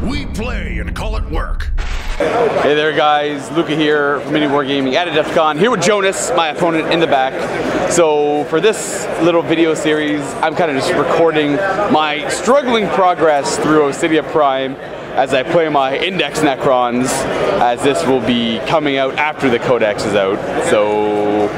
We play and call it work. Hey there guys, Luka here from MiniWarGaming at Adepticon, here with Jonas, my opponent in the back. So for this little video series, I'm kind of just recording my struggling progress through Oscinia Prime as I play my Index Necrons, as this will be coming out after the Codex is out. So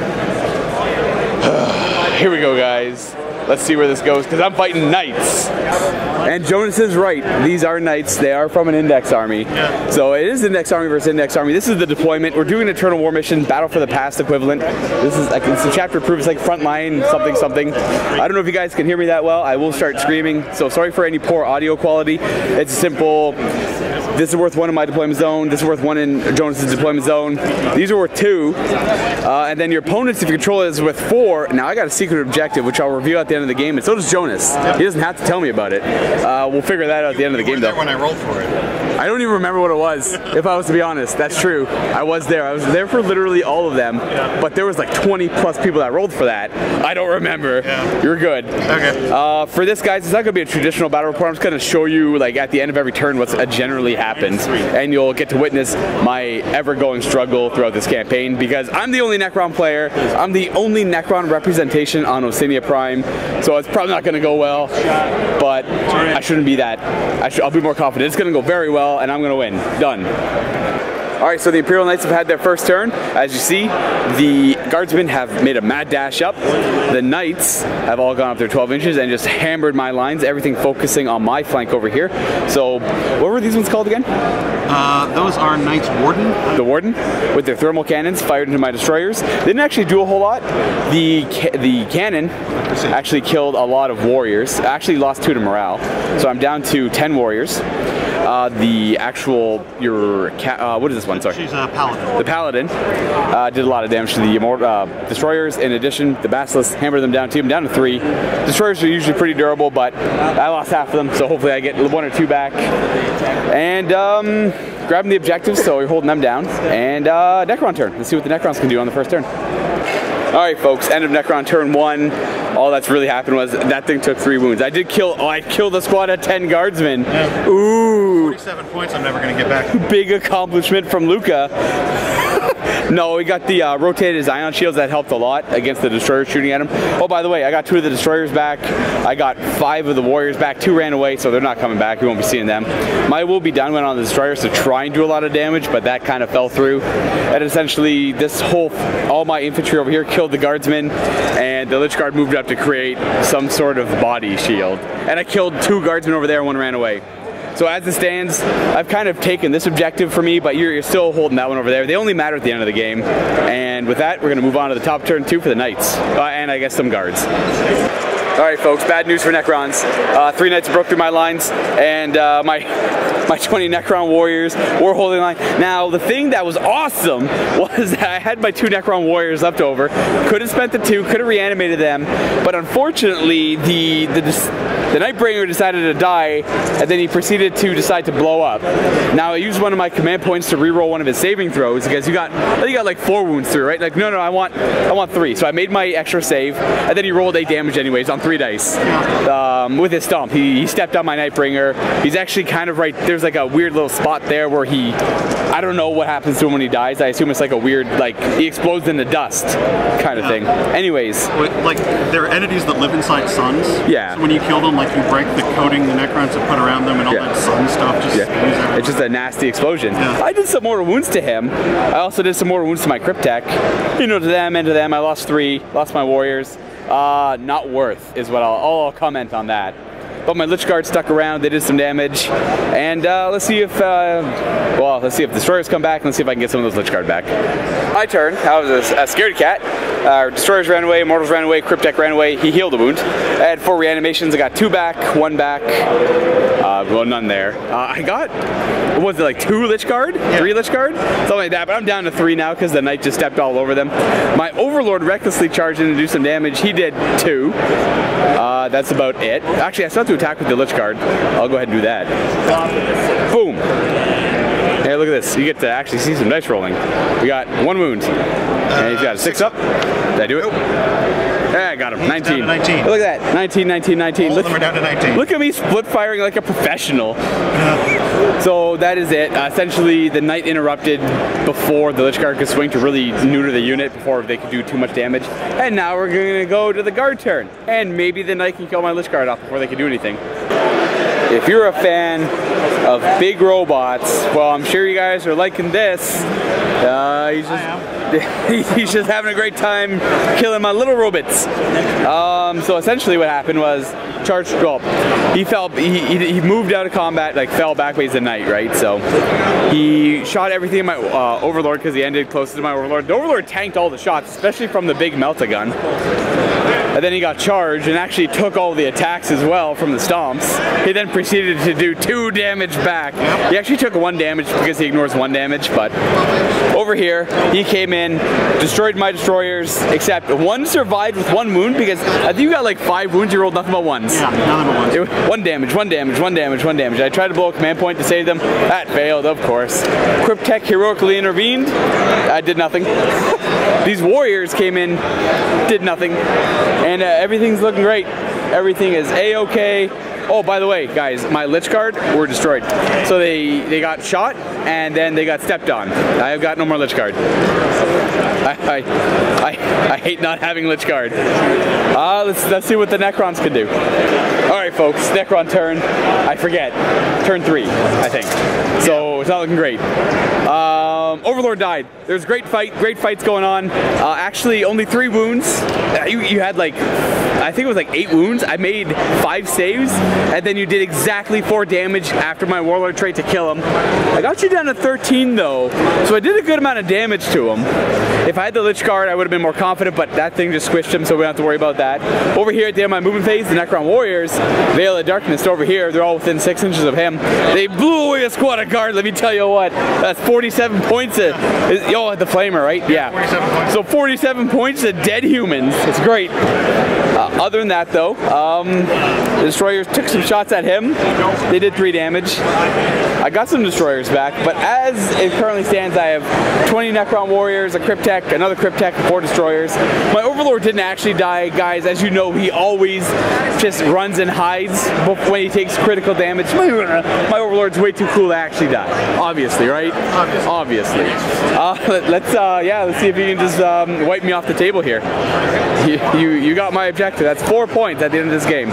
here we go guys. Let's see where this goes, because I'm fighting Knights. And Jonas is right, these are Knights, they are from an Index army. Yeah. So it is Index army versus Index army. This is the deployment. We're doing an Eternal War mission, Battle for the Past equivalent. This is like, it's a chapter proof, it's like frontline something something. I don't know if you guys can hear me that well, I will start screaming, so sorry for any poor audio quality. It's simple. This is worth 1 in my deployment zone, this is worth 1 in Jonas's deployment zone. These are worth 2. And then your opponents, if you control it, is worth 4. Now I got a secret objective, which I'll reveal at the end of the game, and so does Jonas. He doesn't have to tell me about it. We'll figure that out at the end of the game though. When I rolled for it. I don't even remember what it was, if I was to be honest. That's true. I was there for literally all of them, but there was like 20 plus people that rolled for that. I don't remember. Yeah. You're good. Okay. For this guys, it's not gonna be a traditional battle report. I'm just gonna show you like at the end of every turn what's generally happens, and you'll get to witness my ever-going struggle throughout this campaign, because I'm the only Necron player. I'm the only Necron representation on Oscinia Prime, so it's probably not gonna go well, but I shouldn't be that. I'll be more confident. It's gonna go very well, and I'm gonna win. Done. Alright, so the Imperial Knights have had their first turn. As you see, the Guardsmen have made a mad dash up. The Knights have all gone up their 12 inches and just hammered my lines, everything focusing on my flank over here. So, what were these ones called again? Those are Knights Warden. The Warden, with their thermal cannons fired into my destroyers. They didn't actually do a whole lot. The cannon actually killed a lot of warriors. I actually lost 2 to morale, so I'm down to 10 warriors. The actual, what is this one, sorry? She's a Paladin. The Paladin did a lot of damage to the destroyers. In addition, the Basilisks hammered them down, down to 3. Destroyers are usually pretty durable, but I lost half of them, so hopefully I get 1 or 2 back. And grabbing the objectives, so we're holding them down. And Necron turn. Let's see what the Necrons can do on the first turn. Alright folks, end of Necron turn 1. All that's really happened was that thing took 3 wounds. I killed a squad of 10 guardsmen. Yeah. Ooh. 47 points I'm never going to get back. Big accomplishment from Luka. No, we got the rotated ion shields that helped a lot against the destroyers shooting at him. Oh, by the way, I got 2 of the destroyers back. I got 5 of the warriors back. 2 ran away, so they're not coming back. We won't be seeing them. My will be done went on the destroyers to try and do a lot of damage, but that kind of fell through. And essentially, all my infantry over here killed the guardsmen, and the Lich Guard moved up to create some sort of body shield. And I killed 2 guardsmen over there and 1 ran away. So as it stands, I've kind of taken this objective for me, but you're still holding that one over there. They only matter at the end of the game. And with that, we're going to move on to the top turn 2 for the Knights. And I guess some guards. Alright folks, bad news for Necrons. 3 Knights broke through my lines, and my 20 Necron warriors were holding line. Now, the thing that was awesome was that I had my 2 Necron warriors left over. Could have spent the 2, could have reanimated them, but unfortunately, the Nightbringer decided to die, and then he proceeded to decide to blow up. Now, I used one of my command points to reroll one of his saving throws, because I think you got like 4 wounds through, right? Like, no, I want 3. So I made my extra save, and then he rolled 8 damage anyways on 3 dice. With his stomp. He stepped on my Nightbringer. He's actually kind of right, there's like a weird little spot there where I don't know what happens to him when he dies. I assume it's like a weird, like, he explodes into dust kind of thing. Anyways. Like, there are entities that live inside suns. Yeah. So when you kill them, like, you break the coating the Necrons have put around them, and all that sun stuff just it's just a nasty explosion. Yeah. I did some more wounds to him. I also did some more wounds to my Cryptek. You know, to them and to them. I lost 3, lost my warriors. Not worth is what I'll comment on that. But my Lich Guard stuck around, they did some damage, and let's see if destroyers come back, and let's see if I can get some of those Lich Guard back. My turn, I was a scaredy cat. Destroyers ran away, Mortals ran away, Cryptek ran away, he healed the wound. I had 4 reanimations, I got 2 back, 1 back, well, none there. I got, what was it, like 2 Lich Guard? 3 Lich Guard? Something like that, but I'm down to 3 now because the Knight just stepped all over them. My Overlord recklessly charged in to do some damage, he did 2. That's about it. Actually, I still have to attack with the Lich Guard. I'll go ahead and do that. Boom. Hey, look at this. You get to actually see some dice rolling. We got 1 wound. And he's got a 6 up. Did I do it? Yeah, I got him. 19. Down to 19. Look at that. 19, 19, 19. All of them are down to 19. Look at me split firing like a professional. So that is it. Essentially, the Knight interrupted before the Lich Guard could swing to really neuter the unit before they could do too much damage. And now we're going to go to the Guard turn. And maybe the Knight can kill my Lich Guard off before they can do anything. If you're a fan of big robots, well, I'm sure you guys are liking this. He's just having a great time killing my little robots. So essentially what happened was, charged, well, he moved out of combat, like fell back, but he's a Knight, right? So he shot everything in my Overlord because he ended closest to my Overlord. The Overlord tanked all the shots, especially from the big Melta-gun. And then he got charged and actually took all the attacks as well from the stomps. He then proceeded to do 2 damage back. He actually took 1 damage because he ignores 1 damage, but over here, he came in, destroyed my destroyers, except 1 survived with 1 wound because I think you got like 5 wounds, you rolled nothing but 1s. Yeah, nothing but 1s. 1 damage, 1 damage, 1 damage, 1 damage. I tried to blow a command point to save them. That failed, of course. Cryptek heroically intervened. I did nothing. These warriors came in, did nothing. And everything's looking great. Everything is A-okay. Oh, by the way, guys, my Lich Guard were destroyed. So they got shot, and then they got stepped on. I have got no more Lich Guard. I hate not having Lich Guard. Let's see what the Necrons can do. Alright, folks, Necron turn. I forget. Turn 3, I think. So it's not looking great. Overlord died. There's great fights going on. Actually, only 3 wounds. You had like, I think it was like 8 wounds. I made 5 saves, and then you did exactly 4 damage after my Warlord trait to kill him. I got you down to 13 though, so I did a good amount of damage to him. If I had the Lich Guard, I would have been more confident, but that thing just squished him, so we don't have to worry about that. Over here at the end of my movement phase, the Necron Warriors, Veil of Darkness over here, they're all within 6 inches of him. They blew away a squad of guard, let me tell you what. That's 47 points of, oh, the Flamer, right? Yeah. 47 points. So 47 points of dead humans. It's great. Other than that though, the Destroyers took some shots at him. They did 3 damage. I got some Destroyers back, but as it currently stands, I have 20 Necron Warriors, a Cryptek, another Cryptek, 4 Destroyers. My Overlord didn't actually die, guys. As you know, he always just runs and hides when he takes critical damage. My Overlord's way too cool to actually die. Obviously, right? Obviously. Let's see if you can just wipe me off the table here. You got my objective. That's 4 points at the end of this game.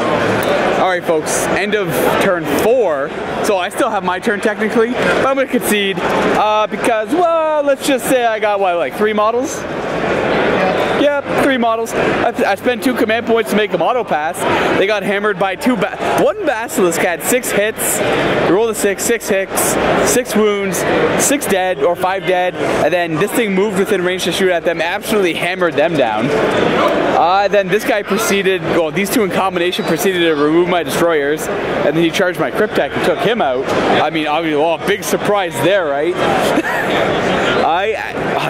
Alright folks, end of turn 4. So I still have my turn technically, but I'm going to concede because, well, let's just say I got, what, like 3 models? Yep, 3 models. I spent 2 command points to make them auto pass. They got hammered by 1 Basilisk had 6 hits. We rolled a 6 hits, 6 wounds, 6 dead or 5 dead, and then this thing moved within range to shoot at them, absolutely hammered them down. Then this guy proceeded, well, these 2 in combination proceeded to remove my destroyers, and then he charged my Cryptek and took him out. I mean, obviously, well, big surprise there, right?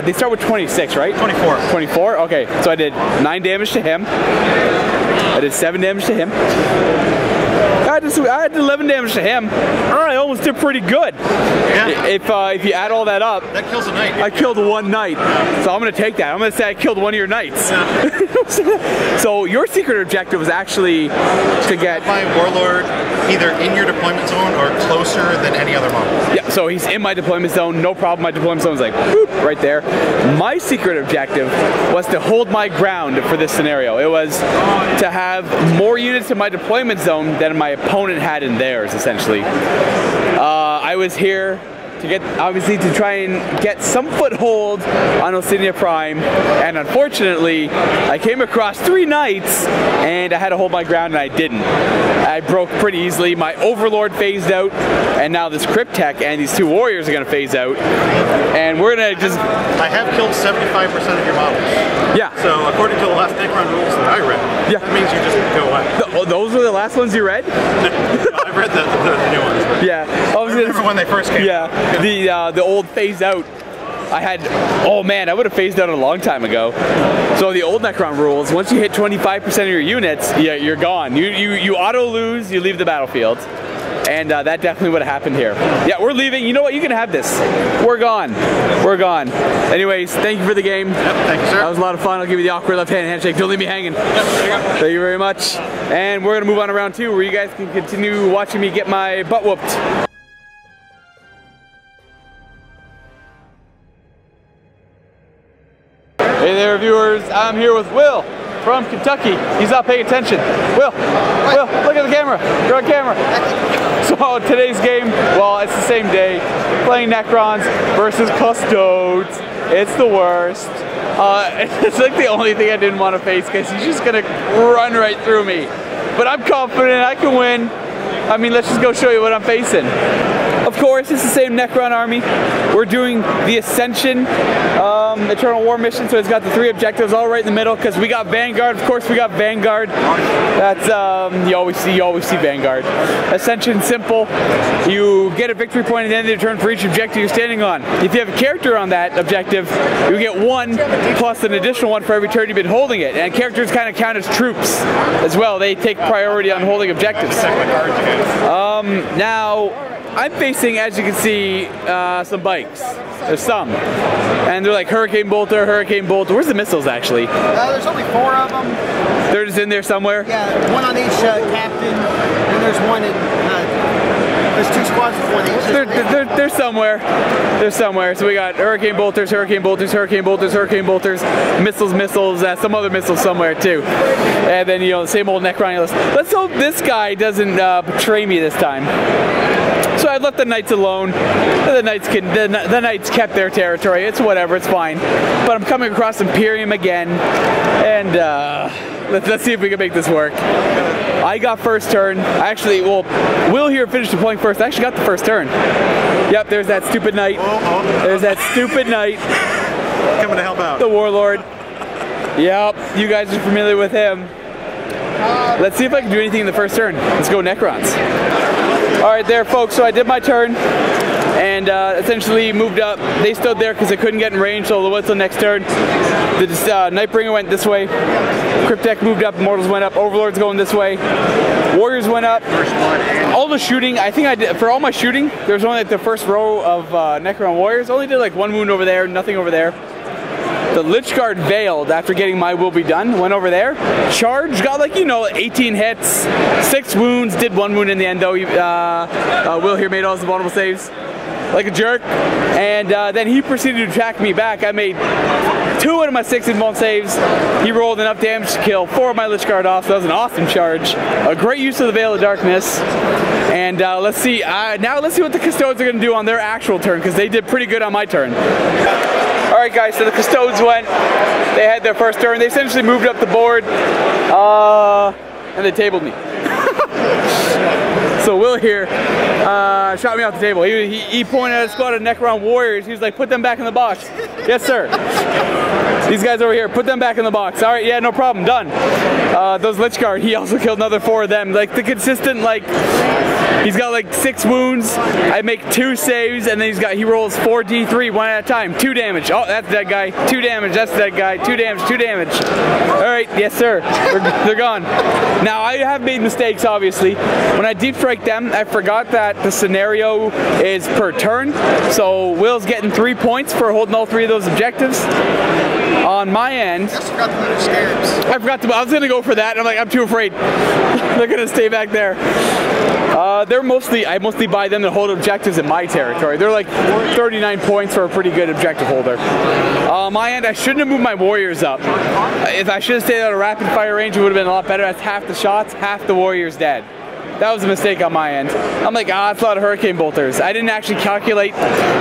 They start with 26, right? 24. 24? Okay, so I did 9 damage to him. I did 7 damage to him. I had 11 damage to him. I almost did pretty good. Yeah. If you add all that up, that kills a Knight. I killed 1 Knight. So I'm going to take that. I'm going to say I killed 1 of your Knights. Yeah. So your secret objective was actually to get my Warlord either in your deployment zone or closer than any other model. Yeah, so he's in my deployment zone, no problem. My deployment zone is like, boop, right there. My secret objective was to hold my ground for this scenario. It was to have more units in my deployment zone than my opponent had in theirs, essentially. I was here to get, obviously, to try and get some foothold on Oscinia Prime, and unfortunately, I came across 3 Knights, and I had to hold my ground, and I didn't. I broke pretty easily. My Overlord phased out, and now this Cryptek and these 2 Warriors are going to phase out, and we're going to just... I have killed 75% of your models. Yeah. So, according to the last Necron rules that I read, yeah, that means you just go away. Those were the last ones you read? No, I read the new ones. Yeah. I remember when they first came. Yeah, the old phase out. I had, oh man, I would have phased out a long time ago. So the old Necron rules, once you hit 25% of your units, yeah, you're gone. You auto lose, you leave the battlefield. and that definitely would have happened here. Yeah, we're leaving. You know what? You can have this. We're gone. We're gone. Anyways, thank you for the game. Yep, thank you, sir. That was a lot of fun. I'll give you the awkward left-hand handshake. Don't leave me hanging. Yep, there you go. Thank you very much. And we're gonna move on to round 2, where you guys can continue watching me get my butt whooped. Hey there, viewers. I'm here with Will from Kentucky. He's not paying attention. Will, look at the camera. You're on camera. So today's game, well, it's the same day. Playing Necrons versus Custodes. It's the worst. It's like the only thing I didn't want to face because he's just gonna run right through me. But I'm confident I can win. I mean, let's just go show you what I'm facing. Of course, it's the same Necron army. We're doing the Ascension Eternal War mission, so it's got the 3 objectives all right in the middle because we got Vanguard. Of course, we got Vanguard. That's you always see Vanguard. Ascension, simple. You get a victory point at the end of the turn for each objective you're standing on. If you have a character on that objective, you get 1 plus an additional 1 for every turn you've been holding it. And characters kind of count as troops as well. They take priority on holding objectives. Now, I'm facing, as you can see, some bikes. There's some. And they're like Hurricane Bolter, Hurricane Bolter. Where's the missiles, actually? There's only 4 of them. They're just in there somewhere? Yeah, 1 on each captain, and there's 1 in, there's 2 squads before each. They're somewhere. They're somewhere. So we got Hurricane Bolters, Hurricane Bolters, Hurricane Bolters, Hurricane Bolters, missiles, some other missiles somewhere too. And then, you know, the same old Necron list. Let's hope this guy doesn't betray me this time. So I left the Knights alone. The Knights kept their territory. It's whatever, it's fine. But I'm coming across Imperium again, and let's see if we can make this work. I got first turn. Actually, well, Will here finished deploying first. I actually got the first turn. Yep, there's that stupid Knight. There's that stupid Knight. Coming to help out. The Warlord. Yep, you guys are familiar with him. Let's see if I can do anything in the first turn. Let's go Necrons. Alright there, folks, so I did my turn and essentially moved up. They stood there because they couldn't get in range, so wait till next turn. The Nightbringer went this way. Cryptek moved up, Mortals went up, Overlord's going this way. Warriors went up. All the shooting, I think I did, for all my shooting, there was only like the first row of Necron Warriors. Only did like 1 wound over there, nothing over there. The Lich Guard Veiled, after getting my Will Be Done, went over there. Charged, got like, you know, 18 hits, 6 wounds, did 1 wound in the end though. Will here made all his vulnerable saves, like a jerk. And then he proceeded to attack me back. I made 2 out of my 6 invuln saves. He rolled enough damage to kill 4 of my Lich Guard off, so that was an awesome charge. A great use of the Veil of Darkness. And let's see, now let's see what the Custodes are going to do on their actual turn, because they did pretty good on my turn. Alright guys, so the Custodes went, they had their first turn, they essentially moved up the board, and they tabled me. So Will here shot me off the table. He pointed at a squad of Necron Warriors, he was like, put them back in the box. Yes sir. These guys over here, put them back in the box. Alright, yeah, no problem, done. Those Lich Guard, he also killed another 4 of them. Like the consistent, like, he's got like 6 wounds. I make 2 saves, and then he rolls 4d3 1 at a time. 2 damage. Oh, that's that guy. 2 damage. That's that guy. 2 damage. 2 damage. All right, yes sir. They're gone. Now I have made mistakes, obviously. When I deep strike them, I forgot that the scenario is per turn. So Will's getting 3 points for holding all 3 of those objectives. On my end, I forgot to move scarabs. I forgot to. I was gonna go for that. And I'm like, I'm too afraid. They're gonna stay back there. I mostly buy them to hold objectives in my territory. They're like 39 points for a pretty good objective holder. My end, I shouldn't have moved my Warriors up. If I should have stayed out of rapid fire range, it would have been a lot better. That's half the shots, half the Warriors dead. That was a mistake on my end. I'm like, that's a lot of Hurricane Bolters. I didn't actually calculate.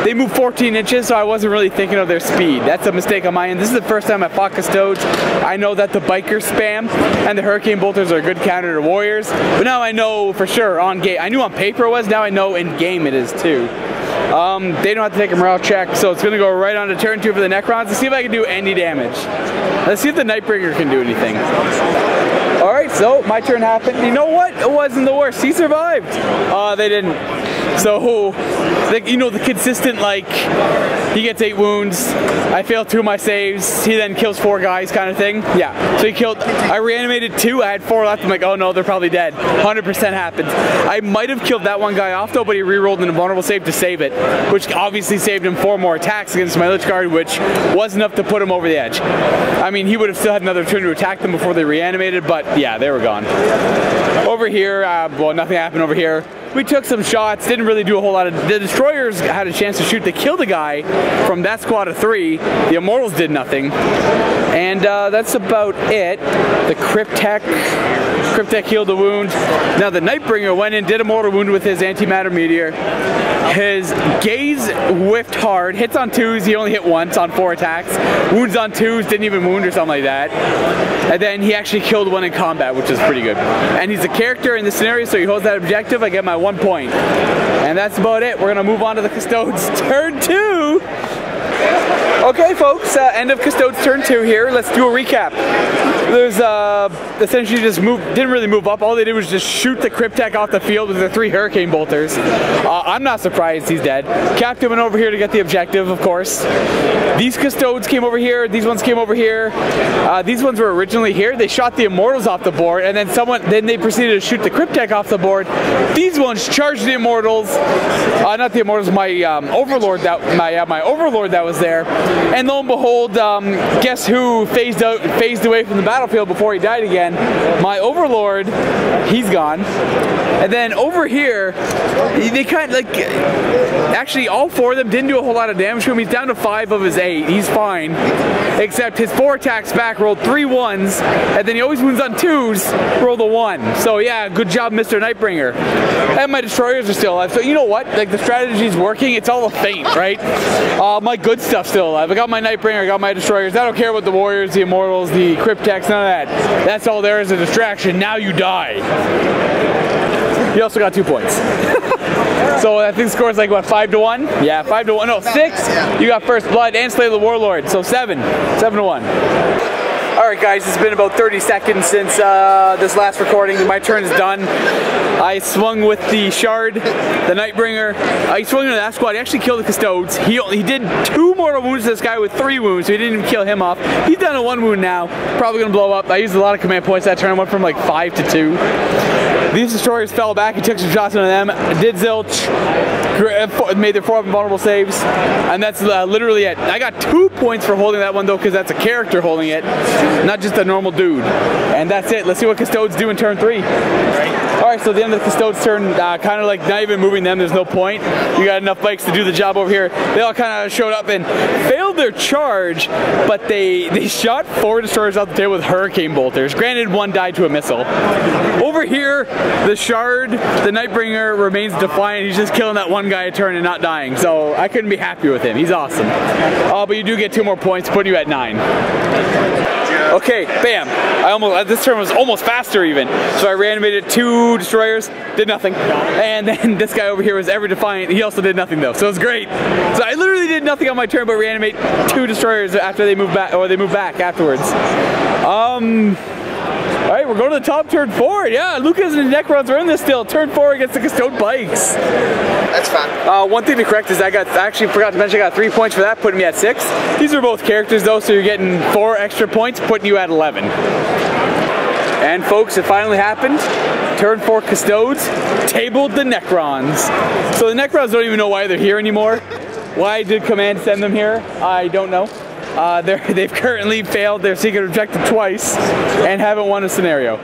They moved 14 inches, so I wasn't really thinking of their speed. That's a mistake on my end. This is the first time I fought Custodes. I know that the Bikers spam and the Hurricane Bolters are a good counter to Warriors, but now I know for sure on game. I knew on paper it was, now I know in game it is too. They don't have to take a morale check, so it's going to go right on to turn 2 for the Necrons. Let's see if I can do any damage. Let's see if the Nightbringer can do anything. Alright, so my turn happened. You know what? It wasn't the worst. He survived. They didn't. So like, you know, the consistent, like, he gets 8 wounds, I failed 2 of my saves, he then kills 4 guys kind of thing. Yeah, so he killed, I reanimated 2, I had 4 left, I'm like, oh no, they're probably dead. 100% happened. I might have killed that one guy off though, but he re-rolled an invulnerable save to save it, which obviously saved him 4 more attacks against my Lich Guard, which was enough to put him over the edge. I mean, he would have still had another turn to attack them before they reanimated, but yeah, they were gone. Over here, well, nothing happened over here. We took some shots, didn't really do a whole lot of... The destroyers had a chance to shoot. They killed a guy from that squad of 3. The immortals did nothing. And that's about it. The Cryptek healed the wound. Now the Nightbringer went in, did a mortal wound with his antimatter meteor. His gaze whiffed hard, hits on 2s, he only hit once on 4 attacks. Wounds on 2s, didn't even wound or something like that. And then he actually killed one in combat, which is pretty good. And he's a character in this scenario, so he holds that objective. I get my 1 point. And that's about it. We're gonna move on to the Custodes turn 2. Okay, folks, end of Custodes turn 2 here. Let's do a recap. There's essentially just didn't really move up. All they did was just shoot the Cryptek off the field with the 3 Hurricane Bolters. I'm not surprised he's dead. Captain went over here to get the objective, of course. These Custodes came over here. These ones came over here. These ones were originally here. They shot the Immortals off the board, and then they proceeded to shoot the Cryptek off the board. These ones charged the Immortals. Not the Immortals, my Overlord my Overlord that was there. And lo and behold, guess who phased away from the battlefield before he died again? My Overlord, he's gone. And then over here, they kind of like, actually all 4 of them didn't do a whole lot of damage to him. He's down to 5 of his 8. He's fine. Except his 4 attacks back rolled 3 1s, and then he always wounds on 2s, rolled a 1. So yeah, good job, Mr. Nightbringer. And my destroyers are still alive. So you know what? Like, the strategy's working. It's all a feint, right? My good stuff's still alive. I got my Nightbringer, I got my destroyers. I don't care about the warriors, the immortals, the Crypteks, none of that. That's all there is, a distraction. Now you die. You also got 2 points. So I think the score is like, what, 5-1? Yeah, 5-1. No, 6. You got first blood and Slay the Warlord. So 7-1. Alright guys, it's been about 30 seconds since this last recording. My turn is done. I swung with the Shard, the Nightbringer. I swung into that squad. He actually killed the Custodes. He did 2 mortal wounds to this guy with 3 wounds, so he didn't even kill him off. He's down to 1 wound now. Probably going to blow up. I used a lot of command points that turn. I went from like 5 to 2. These destroyers fell back. He took some shots into them. Did zilch. Made their 4 invulnerable saves. And that's literally it. I got 2 points for holding that one though, because that's a character holding it, not just a normal dude. And that's it. Let's see what Custodes do in turn 3. Alright, so the end of the Custodes turn, kind of like not even moving them, there's no point. You got enough bikes to do the job over here. They all kind of showed up and failed their charge, but they shot 4 destroyers out the table with Hurricane Bolters. Granted, 1 died to a missile. Over here, the Shard, the Nightbringer, remains defiant. He's just killing that 1 guy a turn and not dying. So I couldn't be happy with him. He's awesome. But you do get 2 more points, putting you at 9. Okay, bam. This turn was almost faster even. So I reanimated 2 destroyers, did nothing. And then this guy over here was ever defiant. He also did nothing though, so it was great. So I literally did nothing on my turn but reanimate 2 destroyers after they moved back, or they moved back afterwards. Alright, we're going to the top turn 4. Yeah, Lukas and the Necrons are in this still. Turn 4 against the Custode bikes. That's fun. One thing to correct is I actually forgot to mention I got 3 points for that, putting me at 6. These are both characters though, so you're getting 4 extra points, putting you at 11. And folks, it finally happened. Turn 4 Custodes tabled the Necrons. So the Necrons don't even know why they're here anymore. Why did Command send them here? I don't know. They've currently failed their secret objective twice and haven't won a scenario.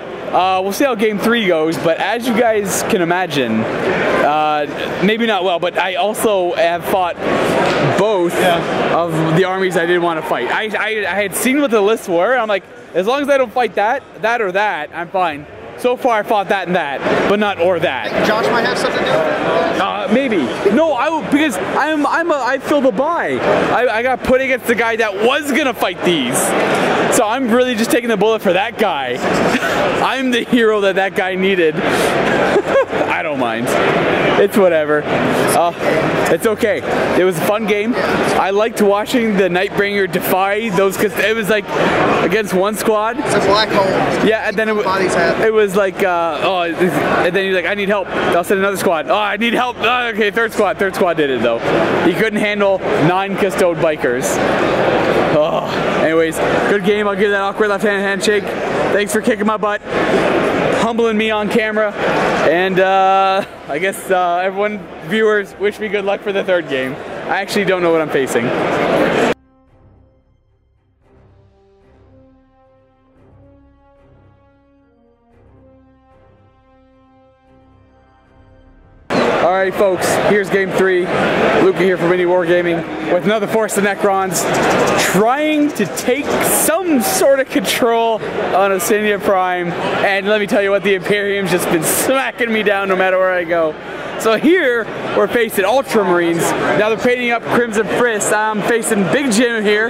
We'll see how game 3 goes, but as you guys can imagine, maybe not well, but I also have fought both of the armies I didn't want to fight. I had seen what the lists were, and I'm like, as long as I don't fight that or that, I'm fine. So far I fought that and that, but not or that. Josh might have something to do with it. Maybe. No, because I filled a buy. I got put against the guy that was gonna fight these. So I'm really just taking the bullet for that guy. I'm the hero that guy needed. I I don't mind. It's whatever. It's okay. It was a fun game. I liked watching the Nightbringer defy those, because it was like against one squad. It's a black hole. Yeah, and then it was like, and then he's like, I need help. I'll send another squad. Oh, I need help. Oh, okay, third squad. Third squad did it though. He couldn't handle 9 Custode bikers. Oh, anyways, good game. I'll give that awkward left-hand handshake. Thanks for kicking my butt, humbling me on camera, and I guess everyone, viewers, wish me good luck for the third game. I actually don't know what I'm facing. Alright folks, here's game 3. Luka here from MiniWarGaming with another Force of Necrons, trying to take some sort of control on Oscinia Prime, and let me tell you what, the Imperium's just been smacking me down no matter where I go. So here, we're facing Ultramarines. Now they're painting up Crimson Frists. I'm facing Big Jim here.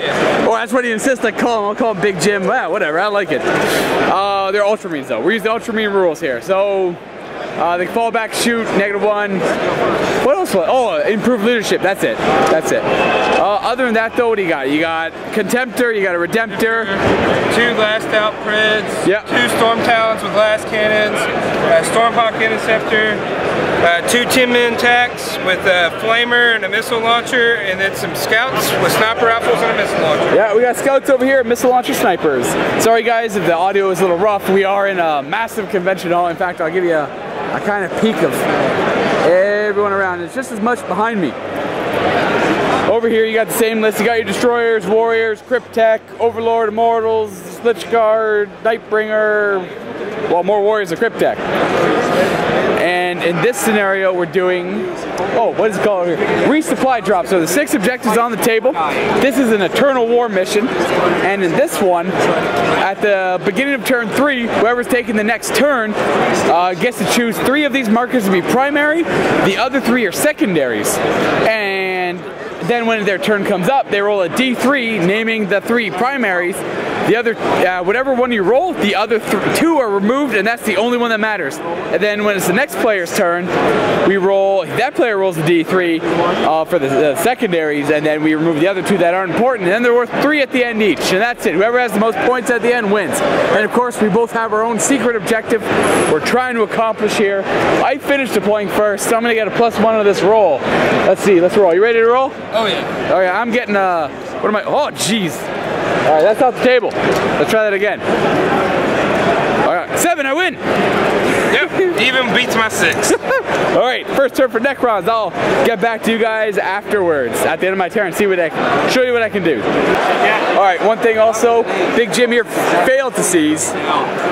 Or that's what he insists I call him. I'll call him Big Jim. Well, whatever, I like it. They're Ultramarines though. We're using the Ultramarine rules here. So they fall back, shoot, -1. What else? Oh, improved leadership. That's it. That's it. Other than that, though, what do you got? You got Contemptor. You got a Redemptor. 2 glassed out Preds. Yep. 2 Storm Talons with glass cannons. Stormhawk Interceptor. 2 10-man attacks with a flamer and a missile launcher, and then some scouts with sniper rifles and a missile launcher. Yeah, we got scouts over here, missile launcher snipers. Sorry guys if the audio is a little rough. We are in a massive convention hall. In fact, I'll give you a kind of peek of everyone around. It's just as much behind me. Over here you got the same list. You got your Destroyers, Warriors, Cryptek, Overlord, Immortals, Lichguard, Nightbringer. Well, more Warriors than Cryptek. And in this scenario we're doing, what is it called here? Resupply drop. So the 6 objectives on the table. This is an Eternal War mission. And in this one, at the beginning of turn 3, whoever's taking the next turn gets to choose 3 of these markers to be primary. The other 3 are secondaries. And then when their turn comes up, they roll a D3, naming the 3 primaries. The other, whatever one you roll, the other 2 are removed, and that's the only one that matters. And then when it's the next player's turn, we roll, that player rolls a D3 for the secondaries, and then we remove the other 2 that aren't important, and then they're worth 3 at the end each, and that's it. Whoever has the most points at the end wins. And of course, we both have our own secret objective we're trying to accomplish here. I finished deploying first, so I'm going to get a +1 on this roll. Let's see, let's roll. You ready to roll? Oh yeah. Oh yeah, I'm getting what am I, oh jeez. Alright, that's off the table. Let's try that again. Alright, 7, I win! Yep, even beats my 6. Alright, first turn for Necrons. I'll get back to you guys afterwards, at the end of my turn, show you what I can do. Alright, one thing also, Big Jim here failed to seize.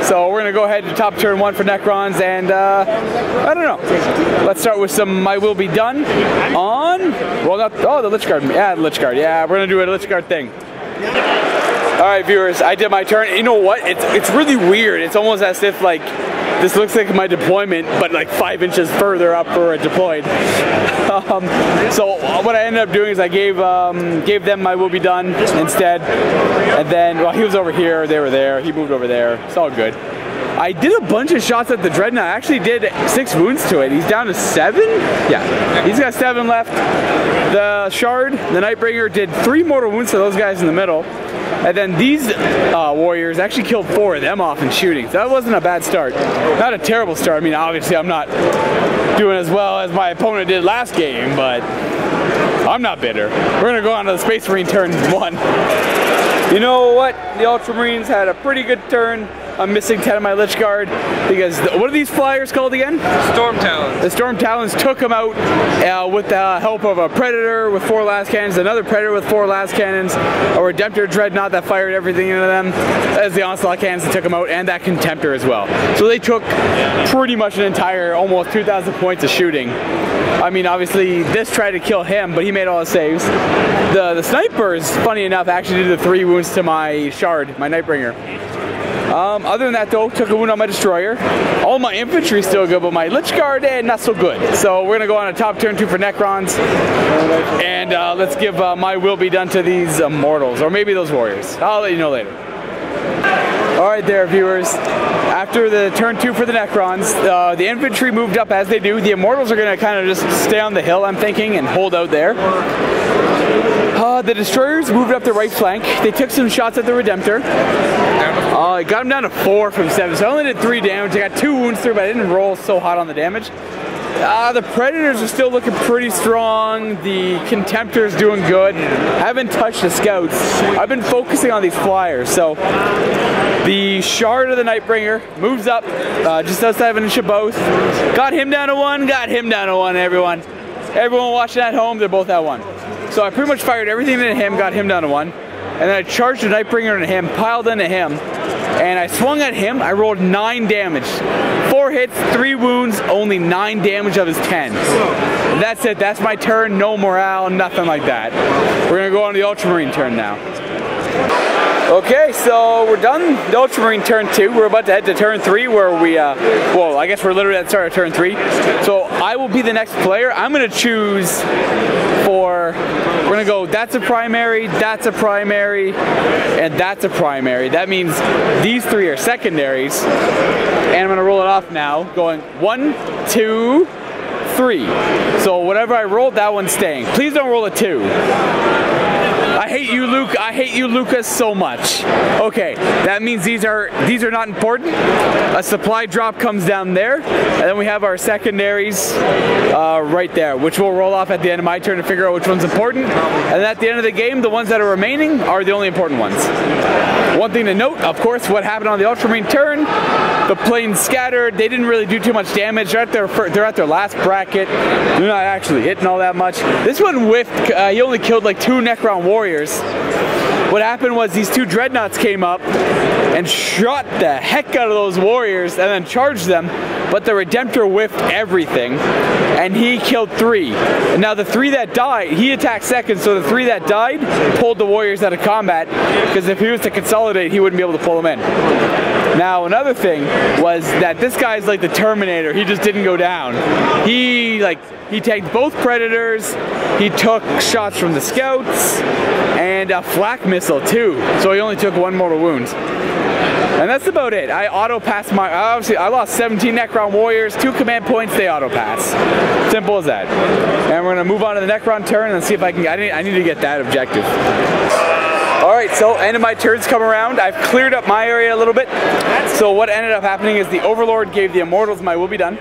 So we're going to go ahead to top turn 1 for Necrons, and I don't know. Let's start with some My Will Be Done on, well not, oh the Lichguard, yeah the Lichguard, yeah we're going to do a Lichguard thing. Alright viewers, I did my turn. You know what? It's really weird. It's almost as if like this looks like my deployment, but like 5 inches further up where it deployed. So what I ended up doing is I gave them My Will Be Done instead. And then, well, he was over here, they were there, he moved over there. It's all good. I did a bunch of shots at the Dreadnought. I actually did 6 wounds to it. He's down to 7? Yeah, he's got 7 left. The Shard, the Nightbringer, did 3 mortal wounds to those guys in the middle. And then these warriors actually killed 4 of them off in shooting. So that wasn't a bad start. Not a terrible start. I mean, obviously I'm not doing as well as my opponent did last game, but I'm not bitter. We're gonna go on to the Space Marine turn 1. You know what? The Ultramarines had a pretty good turn. I'm missing 10 of my Lichguard because, what are these flyers called again? Storm Talons. The Storm Talons took them out with the help of a Predator with 4 las cannons, another Predator with 4 las cannons, a Redemptor Dreadnought that fired everything into them, as the Onslaught cannons that took them out, and that Contemptor as well. So they took pretty much an entire, almost 2,000 points of shooting. I mean, obviously, this tried to kill him, but he made all the saves. The snipers, funny enough, actually did the 3 wounds to my Shard, my Nightbringer. Other than that though, took a wound on my Destroyer. All my infantry still good, but my Lichguard, not so good. So we're gonna go on a top turn 2 for Necrons. And let's give My Will Be Done to these Immortals, or maybe those Warriors. I'll let you know later. Alright there, viewers. After the turn 2 for the Necrons, the infantry moved up as they do. The Immortals are going to kind of just stay on the hill, I'm thinking, and hold out there. The Destroyers moved up the right flank. They took some shots at the Redemptor. I got him down to 4 from 7, so I only did 3 damage. I got 2 wounds through, but I didn't roll so hot on the damage. The Predators are still looking pretty strong. The Contemptor's doing good. Haven't touched the Scouts. I've been focusing on these Flyers, so the Shard of the Nightbringer moves up just outside of an inch of both. Got him down to 1, got him down to 1, everyone. Everyone watching at home, they're both at 1. So I pretty much fired everything into him, got him down to 1. And then I charged the Nightbringer into him, piled into him, and I swung at him. I rolled 9 damage. 4 hits, 3 wounds, only 9 damage of his 10. That's it, that's my turn, no morale, nothing like that. We're gonna go on to the Ultramarine turn now. Okay, so we're done the Ultramarine turn 2. We're about to head to turn 3 where we, well, I guess we're literally at the start of turn 3. So I will be the next player. I'm gonna choose for, we're gonna go, that's a primary, and that's a primary. That means these 3 are secondaries. And I'm gonna roll it off now, going 1, 2, 3. So whatever I rolled, that one's staying. Please don't roll a 2. I hate you, Luke. I hate you, Lucas, so much. Okay, that means these are not important. A supply drop comes down there, and then we have our secondaries right there, which we'll roll off at the end of my turn to figure out which one's important. And then at the end of the game, the ones that are remaining are the only important ones. One thing to note, of course, what happened on the Ultramarine turn, the planes scattered. They didn't really do too much damage. They're at their last bracket. They're not actually hitting all that much. This one whiffed. He only killed like 2 Necron warriors. What happened was these 2 dreadnoughts came up and shot the heck out of those warriors and then charged them, but the Redemptor whiffed everything and he killed 3. And now the 3 that died, he attacked second, so the 3 that died pulled the warriors out of combat, because if he was to consolidate, he wouldn't be able to pull them in. Now another thing was that this guy's like the Terminator. He just didn't go down. He tanked both Predators. He took shots from the Scouts and a flak missile too. So he only took 1 mortal wound. And that's about it. I auto-passed my, obviously I lost 17 Necron warriors, 2 command points, they auto-pass. Simple as that. And we're gonna move on to the Necron turn and see if I can, I need to get that objective. Alright, so end of my turns come around. I've cleared up my area a little bit. So what ended up happening is the Overlord gave the Immortals my will be done.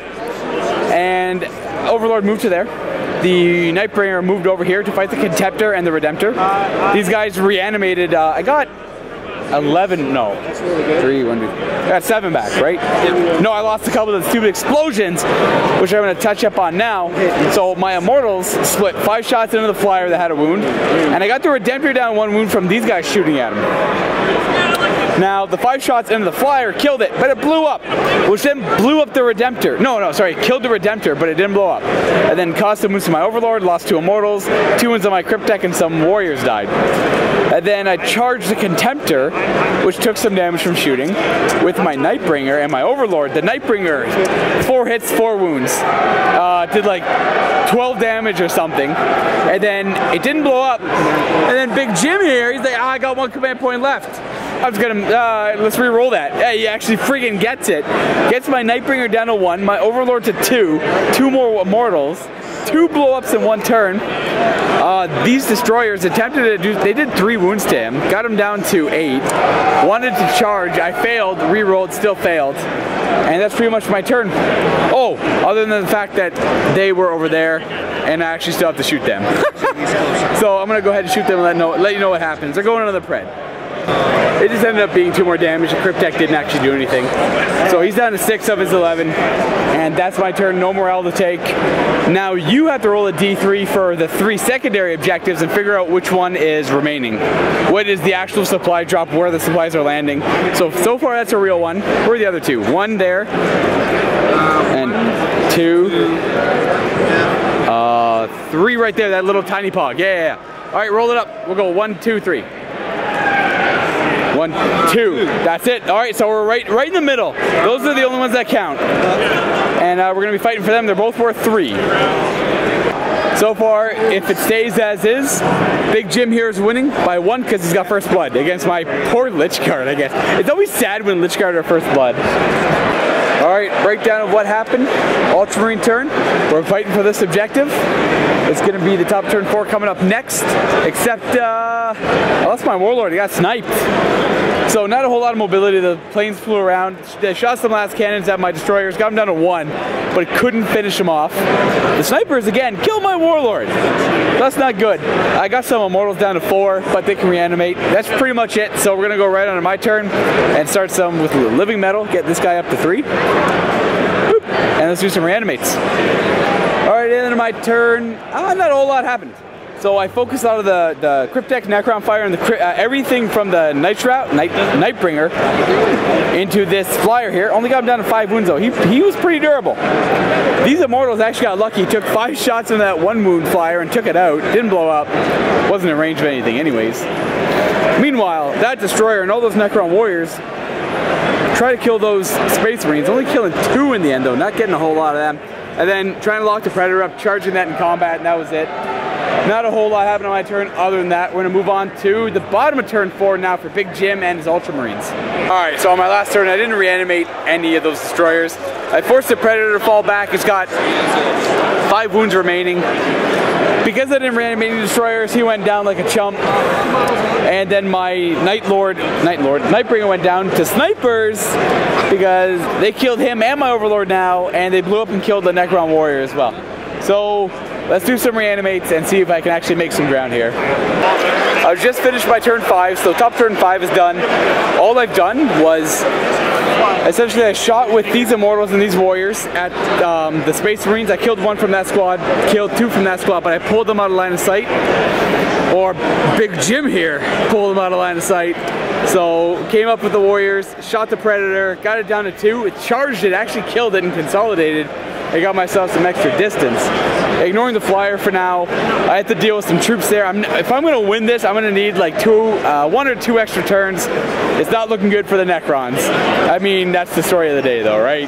And Overlord moved to there. The Nightbringer moved over here to fight the Contemptor and the Redemptor. These guys reanimated, I got 11, no, 3, 1, 2, I got 7 back, right? Yep. No, I lost a couple of the stupid explosions, which I'm going to touch up on now. So my Immortals split 5 shots into the Flyer that had a wound, and I got the Redemptor down 1 wound from these guys shooting at him. Now, the 5 shots into the Flyer killed it, but it blew up, which then blew up the Redemptor. No, sorry, killed the Redemptor, but it didn't blow up. And then caused some wounds to my Overlord, lost 2 Immortals, 2 wounds on my Cryptek, and some Warriors died. And then I charged the Contemptor, which took some damage from shooting, with my Nightbringer and my Overlord. The Nightbringer, 4 hits, 4 wounds. Did like 12 damage or something. And then it didn't blow up. And then Big Jim here, he's like, I got 1 command point left. I was gonna, let's re-roll that. Yeah, he actually freaking gets it. Gets my Nightbringer down to 1, my Overlord to 2, 2 more Immortals, 2 blow-ups in 1 turn. These Destroyers attempted to do, they did 3 wounds to him, got him down to 8, wanted to charge, I failed, re-rolled, still failed, and that's pretty much my turn. Oh, other than the fact that they were over there, and I actually still have to shoot them. So I'm gonna go ahead and shoot them and let you know what happens. They're going another Pred. It just ended up being 2 more damage. The Cryptek didn't actually do anything. So he's down to 6 of his 11. And that's my turn. No morale to take. Now you have to roll a D3 for the 3 secondary objectives and figure out which one is remaining. What is the actual supply drop, where the supplies are landing. So far that's a real one. Where are the other 2? 1 there. And 2. 3 right there, that little tiny pog. Yeah. Alright, roll it up. We'll go 1, 2, 3. 1, 2. That's it. All right, so we're right in the middle. Those are the only ones that count. And we're going to be fighting for them. They're both worth 3. So far, if it stays as is, Big Jim here is winning by 1 because he's got first blood against my poor Lich Guard, I guess. It's always sad when Lich Guard are first blood. Alright, breakdown of what happened. Ultramarine turn. We're fighting for this objective. It's going to be the top turn 4 coming up next. Except, I lost my Warlord. He got sniped. So not a whole lot of mobility. The planes flew around. They shot some last cannons at my destroyers. Got them down to 1. But couldn't finish them off. The snipers, again, killed my Warlord. That's not good. I got some Immortals down to 4, but they can reanimate. That's pretty much it. So we're going to go right onto my turn and start some with Living Metal. Get this guy up to 3. Boop. And let's do some reanimates. Alright, into my turn. Not a whole lot happened. So I focused out of the Cryptek Necron Fire and the everything from the Nightbringer into this flyer here. Only got him down to 5 wounds though. He was pretty durable. These Immortals actually got lucky. Took 5 shots in that 1 wound flyer and took it out. Didn't blow up. Wasn't in range of anything anyways. Meanwhile, that Destroyer and all those Necron Warriors try to kill those Space Marines. Only killing 2 in the end though. Not getting a whole lot of them. And then trying to lock the Predator up, charging that in combat, and that was it. Not a whole lot happened on my turn other than that. We're going to move on to the bottom of turn 4 now for Big Jim and his Ultramarines. Alright, so on my last turn I didn't reanimate any of those destroyers. I forced the Predator to fall back. It's got 5 wounds remaining. Because I didn't reanimate any destroyers, he went down like a chump. And then my Nightbringer went down to snipers because they killed him and my Overlord now, and they blew up and killed the Necron Warrior as well. So let's do some reanimates and see if I can actually make some ground here. I just finished my turn 5, so top turn 5 is done. All I've done was essentially I shot with these Immortals and these Warriors at the Space Marines. I killed 1 from that squad, killed 2 from that squad, but I pulled them out of line of sight. Or Big Jim here pulled them out of line of sight. So came up with the Warriors, shot the Predator, got it down to 2. It charged it, actually killed it and consolidated. I got myself some extra distance. Ignoring the flyer for now, I have to deal with some troops there. If I'm going to win this, I'm going to need like 1 or 2 extra turns. It's not looking good for the Necrons. I mean, that's the story of the day though, right?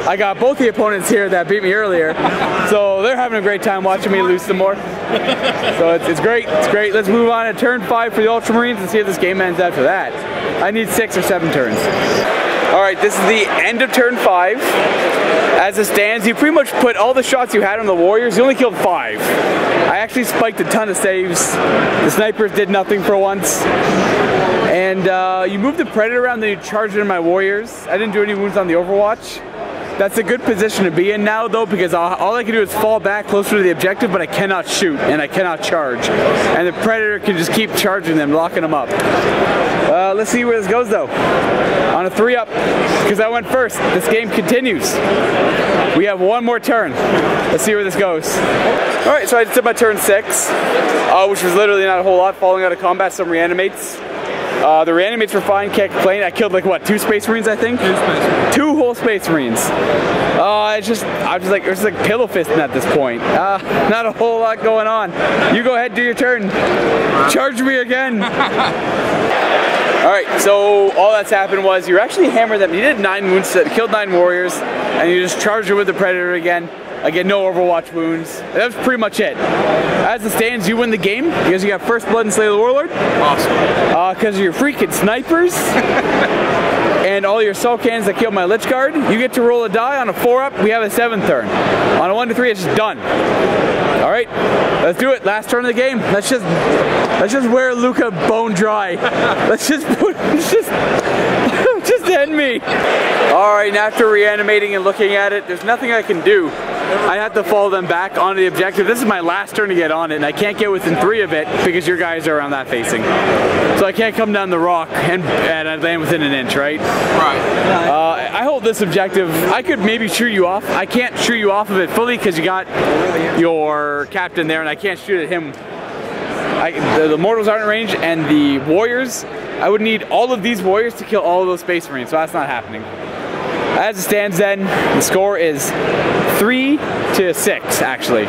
I got both the opponents here that beat me earlier, so they're having a great time watching me lose some more. So it's great, it's great. Let's move on to turn 5 for the Ultramarines and see if this game ends after that. I need 6 or 7 turns. Alright, this is the end of turn 5. As it stands, you pretty much put all the shots you had on the Warriors. You only killed 5. I actually spiked a ton of saves. The snipers did nothing for once. And you moved the Predator around, then you charged into my Warriors. I didn't do any wounds on the Overwatch. That's a good position to be in now though, because all I can do is fall back closer to the objective, but I cannot shoot and I cannot charge. And the Predator can just keep charging them, locking them up. Let's see where this goes though. On a 3-up, because I went first. This game continues. We have 1 more turn. Let's see where this goes. Alright, so I just did my turn 6, which was literally not a whole lot, falling out of combat, some reanimates. The reanimates were fine, can't complain. I killed like what, 2 Space Marines I think? 2 Space Marines. 2 whole Space Marines. I was just like pillow fisting at this point. Not a whole lot going on. You go ahead, do your turn. Charge me again. Alright, so all that's happened was you actually hammered them. You did 9 wounds, killed 9 Warriors, and you just charged it with the Predator again. Again, no Overwatch wounds. That was pretty much it. As it stands, you win the game because you got first blood and slay the Warlord. Awesome. Because of your freaking snipers and all your assault cannons that killed my Lich Guard. You get to roll a die. On a 4-up, we have a 7th turn. On a 1 to 3, it's just done. All right, let's do it. Last turn of the game. Let's just wear Luka bone dry. Let's just end me. All right, and after reanimating and looking at it, there's nothing I can do. I have to follow them back onto the objective. This is my last turn to get on it, and I can't get within 3 of it because your guys are on that facing. So I can't come down the rock and I land within an inch, right? Right. I hold this objective. I could maybe shoot you off. I can't shoot you off of it fully because you got your captain there, and I can't shoot at him. The Mortals aren't in range, and the Warriors, I would need all of these Warriors to kill all of those Space Marines, so that's not happening. As it stands then, the score is 3-6 actually.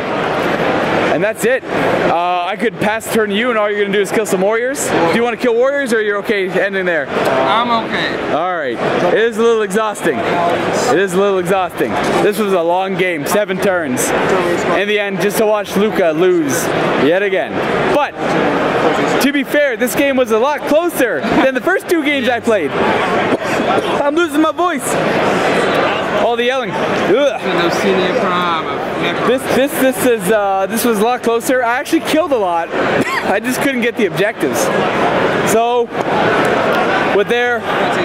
And that's it. I could pass the turn to you, and all you're going to do is kill some warriors. Do you want to kill warriors, or you're okay ending there? I'm okay. All right. It is a little exhausting. It is a little exhausting. This was a long game, 7 turns. In the end, just to watch Luka lose yet again. But to be fair, this game was a lot closer than the first 2 games I played. I'm losing my voice. All the yelling. Ugh. Oscinia Prime of Necrons. This was a lot closer. I actually killed a lot. I just couldn't get the objectives. So with there,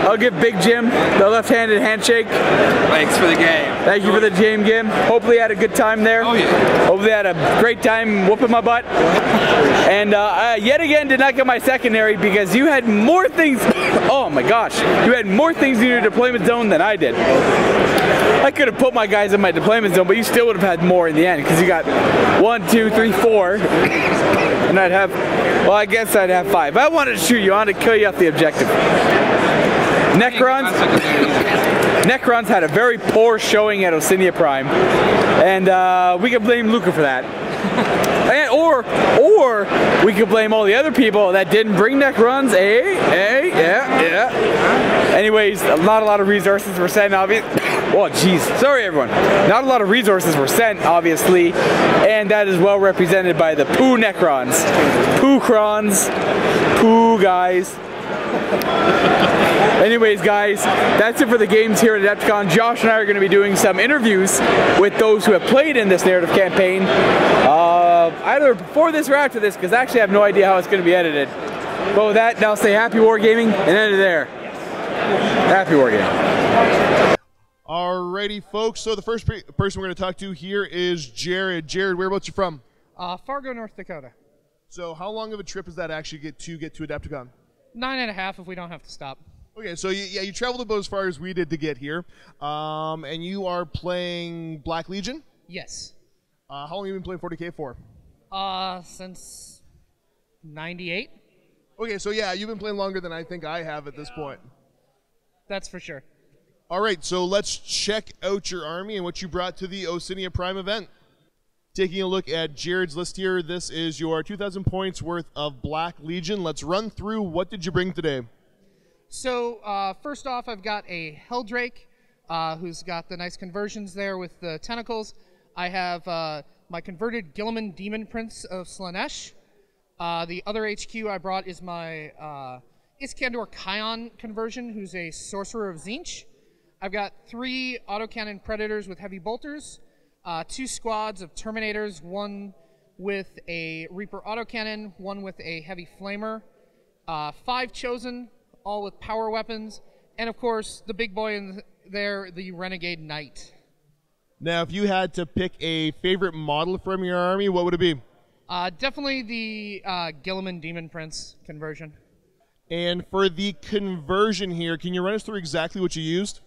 I'll give Big Jim the left-handed handshake. Thanks for the game. Thank you for the game, Jim. Hopefully you had a good time there. Oh yeah. Hopefully you had a great time whooping my butt. And yet again did not get my secondary because you had more things. Oh my gosh. You had more things in your deployment zone than I did. I could have put my guys in my deployment zone, but you still would have had more in the end because you got 1, 2, 3, 4. And I'd have, well, I guess I'd have 5. But I wanted to shoot you. I wanted to kill you off the objective. Necrons had a very poor showing at Oscinia Prime, and we can blame Luka for that. And, or we could blame all the other people that didn't bring Necrons. Yeah. Anyways, not a lot of resources were sent, obviously. Oh, jeez. Sorry, everyone. Not a lot of resources were sent, obviously, and that is well represented by the Poo Necrons. Poo-crons. Poo guys. Anyways, guys, that's it for the games here at Adepticon. Josh and I are going to be doing some interviews with those who have played in this narrative campaign, either before this or after this, because I actually have no idea how it's going to be edited. But with that, now say Happy Wargaming and end it there. Happy Wargaming. Alrighty, folks. So the first person we're going to talk to here is Jared. Jared, whereabouts you from? Fargo, North Dakota. So how long of a trip does that actually get to Adepticon? 9.5 if we don't have to stop. Okay, so you traveled about as far as we did to get here, and you are playing Black Legion? Yes. How long have you been playing 40k for? Since 98. Okay, so yeah, you've been playing longer than I think I have at this point. That's for sure. All right, so let's check out your army and what you brought to the Oscinia Prime event. Taking a look at Jared's list here, this is your 2,000 points worth of Black Legion. Let's run through, what did you bring today? So, first off, I've got a Helldrake, who's got the nice conversions there with the tentacles. I have my converted Guilliman Demon Prince of Slaanesh. The other HQ I brought is my Iskandar Kion conversion, who's a Sorcerer of Tzeentch. I've got 3 autocannon Predators with heavy bolters, 2 squads of Terminators, 1 with a Reaper autocannon, 1 with a heavy flamer, 5 Chosen, all with power weapons, and of course, the big boy in there, the Renegade Knight. Now, if you had to pick a favorite model from your army, what would it be? Definitely the Guilliman Demon Prince conversion. And for the conversion here, can you run us through exactly what you used?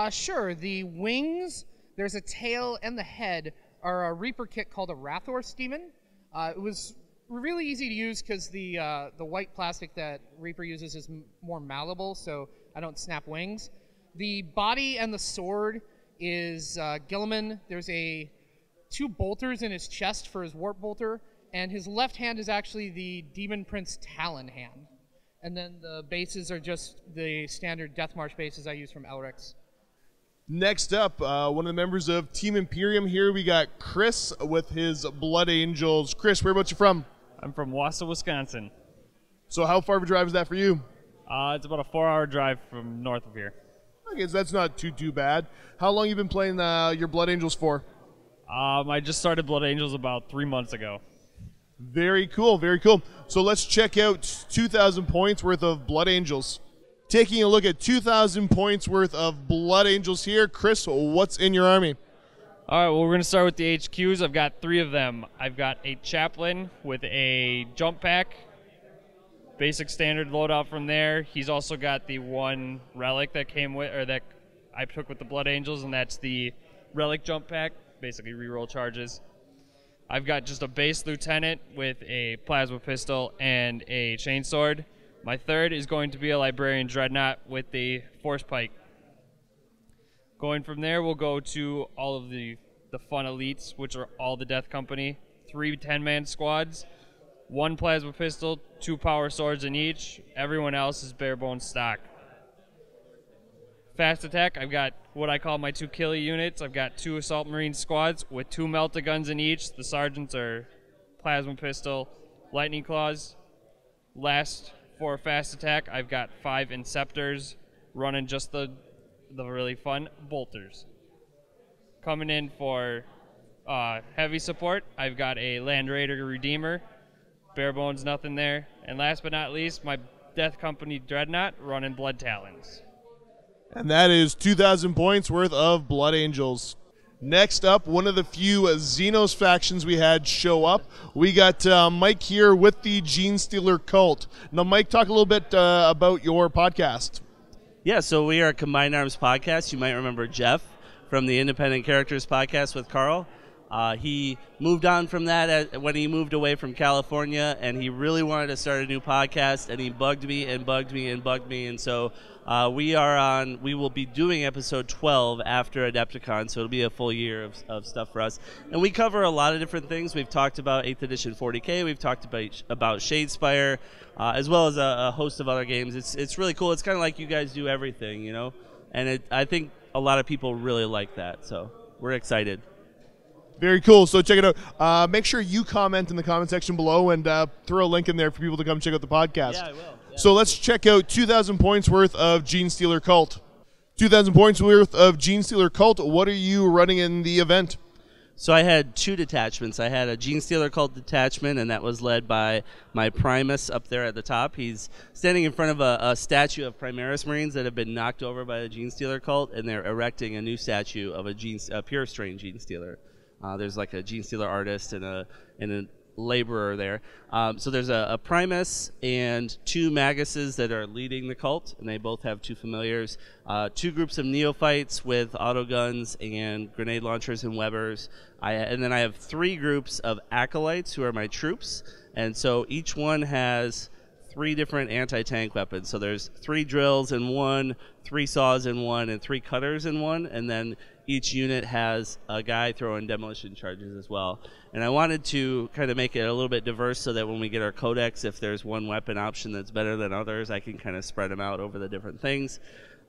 Sure. The wings, there's a tail, and the head are a Reaper kit called a Wrathorse Demon. It was really easy to use because the white plastic that Reaper uses is more malleable, so I don't snap wings. The body and the sword is Guilliman. There's 2 bolters in his chest for his warp bolter, and his left hand is actually the Demon Prince Talon hand. And then the bases are just the standard Death March bases I use from Elric's. Next up, one of the members of Team Imperium here, we got Chris with his Blood Angels. Chris, whereabouts you from? I'm from Wausau, Wisconsin. So how far of a drive is that for you? It's about a 4-hour drive from north of here. Okay, so that's not too bad. How long you been playing your Blood Angels for? I just started Blood Angels about 3 months ago. Very cool, very cool. So let's check out 2,000 points worth of Blood Angels. Taking a look at 2,000 points worth of Blood Angels here. Chris, what's in your army? All right, well, we're going to start with the HQs. I've got 3 of them. I've got a Chaplain with a jump pack. Basic standard loadout from there. He's also got the 1 relic that came with, or that I took with the Blood Angels, and that's the relic jump pack. Basically reroll charges. I've got just a base lieutenant with a plasma pistol and a chainsword. My 3rd is going to be a Librarian Dreadnought with the Force Pike. Going from there, we'll go to all of the fun elites, which are all the Death Company. 3 10-man squads, 1 plasma pistol, 2 power swords in each. Everyone else is bare bones stock. Fast attack, I've got what I call my 2 killie units. I've got 2 assault marine squads with 2 melta-guns in each. The sergeants are plasma pistol, lightning claws. Last for fast attack, I've got 5 inceptors running just the really fun bolters. Coming in for heavy support, I've got a Land Raider Redeemer. Bare bones, nothing there. And last but not least, my Death Company Dreadnought running Blood Talons. And that is 2,000 points worth of Blood Angels. Next up, one of the few Xenos factions we had show up. We got Mike here with the Gene Stealer Cult. Now, Mike, talk a little bit about your podcast. Yeah, so we are a Combined Arms podcast. You might remember Jeff from the Independent Characters podcast with Carl. He moved on from that when he moved away from California, and he really wanted to start a new podcast, and he bugged me and bugged me and bugged me, and so we will be doing episode 12 after Adepticon, so it'll be a full year of stuff for us. And we cover a lot of different things. We've talked about 8th edition 40K, we've talked about Shadespire, as well as a host of other games. It's really cool. It's kind of like you guys do everything, you know? And I think a lot of people really like that, so we're excited. Very cool. So check it out. Make sure you comment in the comment section below and throw a link in there for people to come check out the podcast. Yeah, I will. Yeah. So let's check out 2,000 points worth of Gene Stealer Cult. 2,000 points worth of Gene Stealer Cult. What are you running in the event? So I had 2 detachments. I had a Gene Stealer Cult detachment, and that was led by my Primus up there at the top. He's standing in front of a statue of Primaris Marines that have been knocked over by the Gene Stealer Cult, and they're erecting a new statue of a pure strain Gene Stealer. There's like a Gene Stealer artist and a laborer there. So there's a Primus and 2 Maguses that are leading the cult, and they both have 2 familiars. 2 groups of neophytes with autoguns and grenade launchers and Webers. And then I have 3 groups of acolytes who are my troops, and so each one has 3 different anti-tank weapons. So there's 3 drills in one, 3 saws in one, and 3 cutters in one, and then each unit has a guy throwing demolition charges as well. And I wanted to kind of make it a little bit diverse so that when we get our codex, if there's one weapon option that's better than others, I can kind of spread them out over the different things.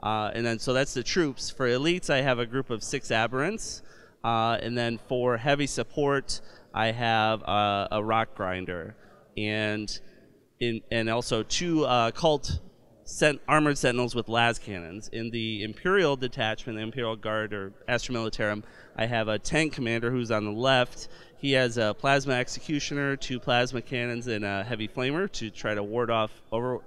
And then so that's the troops. For elites, I have a group of 6 aberrants. And then for heavy support, I have a rock grinder. And also 2 cult armored sentinels with las cannons. In the Imperial detachment, the Imperial Guard or Astra Militarum, I have a tank commander who's on the left. He has a plasma executioner, 2 plasma cannons, and a heavy flamer to try to ward off for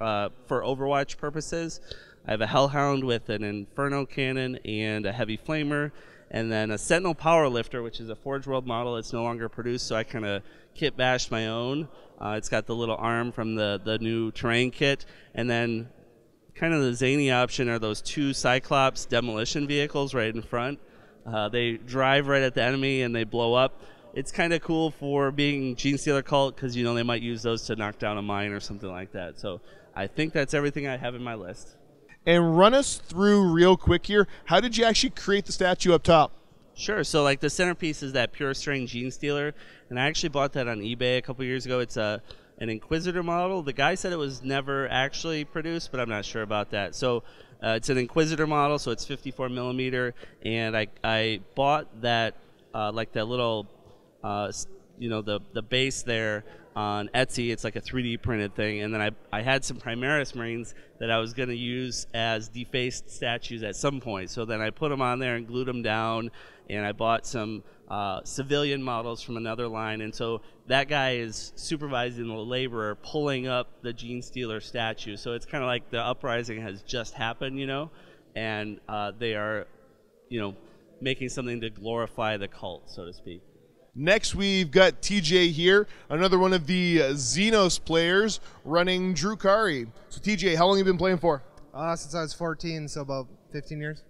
Overwatch purposes. I have a Hellhound with an Inferno cannon and a heavy flamer, and then a Sentinel Power Lifter, which is a Forge World model. It's no longer produced, so I kind of kit bashed my own. It's got the little arm from the new terrain kit, and then kind of the zany option are those 2 Cyclops demolition vehicles right in front. They drive right at the enemy and they blow up. It's kind of cool for being Gene Stealer Cult because, you know, they might use those to knock down a mine or something like that. So I think that's everything I have in my list. And run us through real quick here. How did you actually create the statue up top? Sure. So like the centerpiece is that pure strain Gene Stealer, and I actually bought that on eBay a couple years ago. It's an Inquisitor model. The guy said it was never actually produced, but I'm not sure about that. So it's an Inquisitor model, so it's 54 millimeter, and I bought that like that little the base there on Etsy. It's like a 3D printed thing, and then I had some Primaris Marines that I was going to use as defaced statues at some point. So then I put them on there and glued them down, and I bought some civilian models from another line, and so that guy is supervising the laborer pulling up the Gene Stealer statue. So it's kind of like the uprising has just happened, you know, and they are, you know, making something to glorify the cult, so to speak. Next, we've got TJ here, another one of the Xenos players running Drukari. So TJ, how long have you been playing for? Since I was 14, so about 15 years.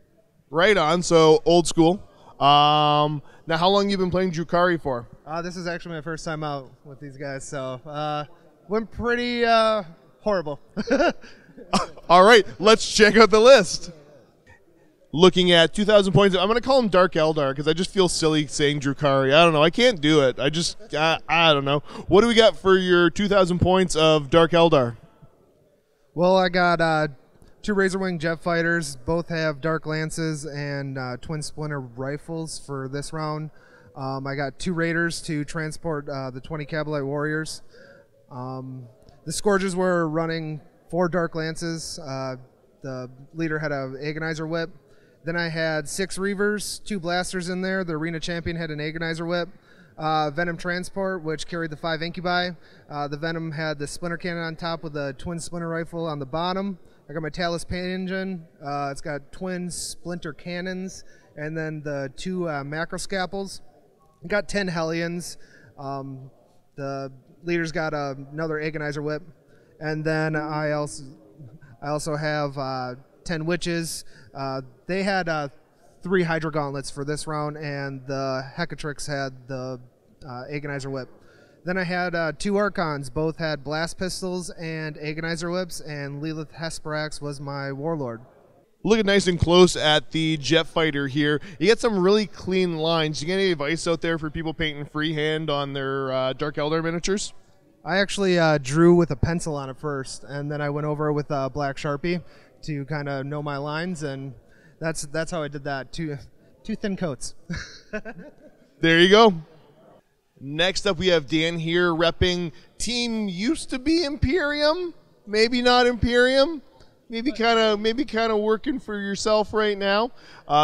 Right on, so old school. Now, how long have you been playing Drukari for? This is actually my first time out with these guys, so went pretty horrible. All right, let's check out the list. Looking at 2,000 points, I'm going to call him Dark Eldar because I just feel silly saying Drukari. I don't know. I can't do it. I don't know. What do we got for your 2,000 points of Dark Eldar? Well, I got 2 Razorwing jet fighters. Both have Dark Lances and twin splinter rifles for this round. I got 2 Raiders to transport the 20 Cabalite Warriors. The Scourges were running 4 Dark Lances. The leader had an Agonizer Whip. Then I had 6 Reavers, 2 Blasters in there. The Arena Champion had an Agonizer Whip. Venom Transport, which carried the 5 Incubi. The Venom had the Splinter Cannon on top with a twin Splinter Rifle on the bottom. I got my Talus Pain Engine. It's got twin Splinter Cannons. And then the 2 Macro Scalpels. Got 10 Hellions. The leader's got another Agonizer Whip. And then I also have 10 Witches. They had 3 Hydra Gauntlets for this round, and the Hecatrix had the Agonizer Whip. Then I had 2 Archons. Both had Blast Pistols and Agonizer Whips, and Lilith Hesperax was my Warlord. Looking nice and close at the jet fighter here. You get some really clean lines. You get any advice out there for people painting freehand on their Dark Eldar miniatures? I actually drew with a pencil on it first, and then I went over with a black Sharpie to kind of know my lines, and that's how I did that. 2 thin coats. There you go. Next up, we have Dan here repping team used to be Imperium, maybe not Imperium, maybe kind of working for yourself right now.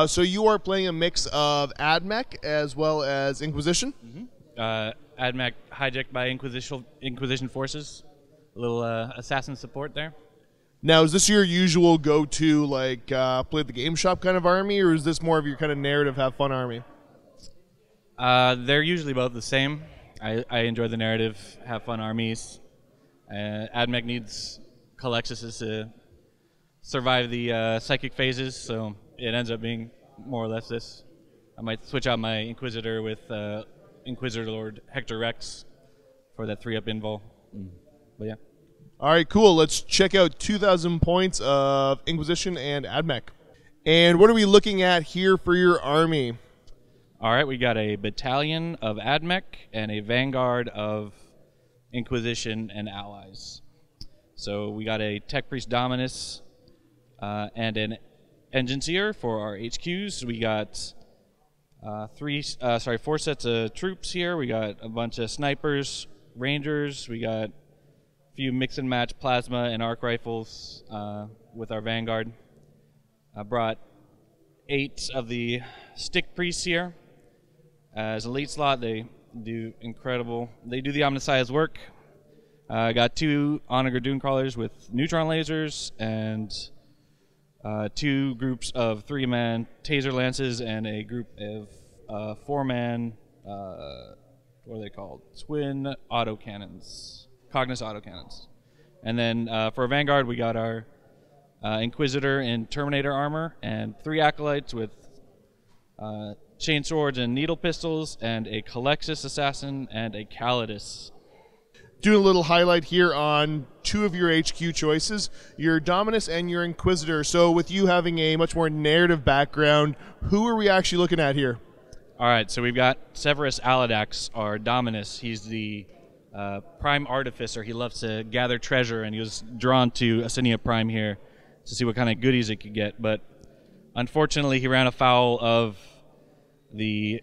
So you are playing a mix of AdMech as well as Inquisition. AdMech hijacked by Inquisition forces. A little assassin support there. Now, is this your usual go-to, like, play at the game shop kind of army, or is this more of your kind of narrative, have fun army? They're usually both the same. I enjoy the narrative, have fun armies. AdMech needs Calexuses to survive the psychic phases, so it ends up being more or less this. I might switch out my Inquisitor with Inquisitor Lord Hector Rex for that 3-up invul. But yeah. All right, cool. Let's check out 2,000 points of Inquisition and AdMech. And what are we looking at here for your army? All right, we got a battalion of AdMech and a vanguard of Inquisition and allies. So we got a Tech Priest Dominus and an Engine Seer for our HQs. We got 4 sets of troops here. We got a bunch of snipers, rangers. We got a few mix and match plasma and arc rifles with our vanguard. I brought 8 of the stick priests here as a late slot. They do incredible. They do the Omnissiah's work. I got 2 Onager Dunecrawlers with neutron lasers and 2 groups of 3-man taser lances and a group of 4-man what are they called? Twin autocannons, Cognis autocannons. And then for a vanguard, we got our Inquisitor in Terminator armor and 3 acolytes with chain swords and needle pistols, and a Calexus assassin and a Calidus. Doing a little highlight here on 2 of your HQ choices, your Dominus and your Inquisitor. So with you having a much more narrative background, who are we actually looking at here? All right, so we've got Severus Aladax, our Dominus. He's the Prime Artificer. He loves to gather treasure, and he was drawn to Oscinia Prime here to see what kind of goodies it could get. But unfortunately, he ran afoul of the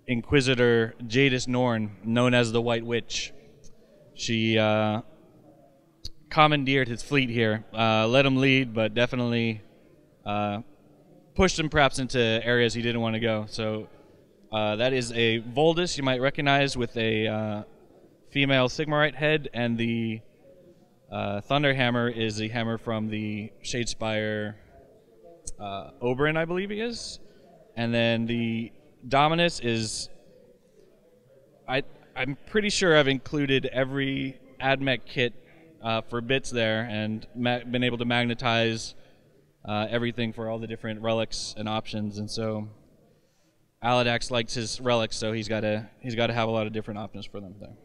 Inquisitor Jadis Norn, known as the White Witch. She commandeered his fleet here, let him lead, but definitely pushed him perhaps into areas he didn't want to go. So that is a Voldus you might recognize with a female Sigmarite head, and the Thunderhammer is the hammer from the Shadespire Oberyn, I believe he is. And then the Dominus is... I'm pretty sure I've included every AdMech kit for bits there, and been able to magnetize everything for all the different relics and options. And so Aladax likes his relics, so he's got to have a lot of different options for them there.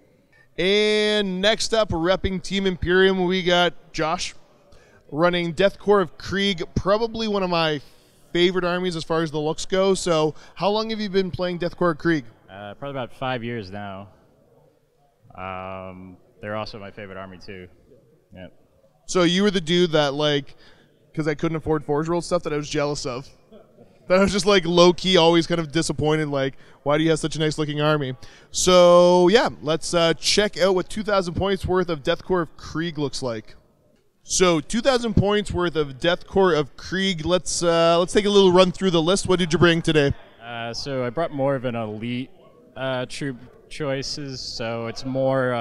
And next up, repping Team Imperium, we got Josh running Death Corps of Krieg, probably one of my favorite armies as far as the looks go. So how long have you been playing Deathcore Krieg? Probably about 5 years now. They're also my favorite army too. Yep. So you were the dude that, like, because I couldn't afford Forge World stuff, that I was jealous of. That I was just like low-key always kind of disappointed, like, why do you have such a nice-looking army? So, yeah, let's check out what 2,000 points worth of Deathcore of Krieg looks like. So, 2,000 points worth of Deathcore of Krieg. Let's take a little run through the list. What did you bring today? So I brought more of an elite troop choices, so it's more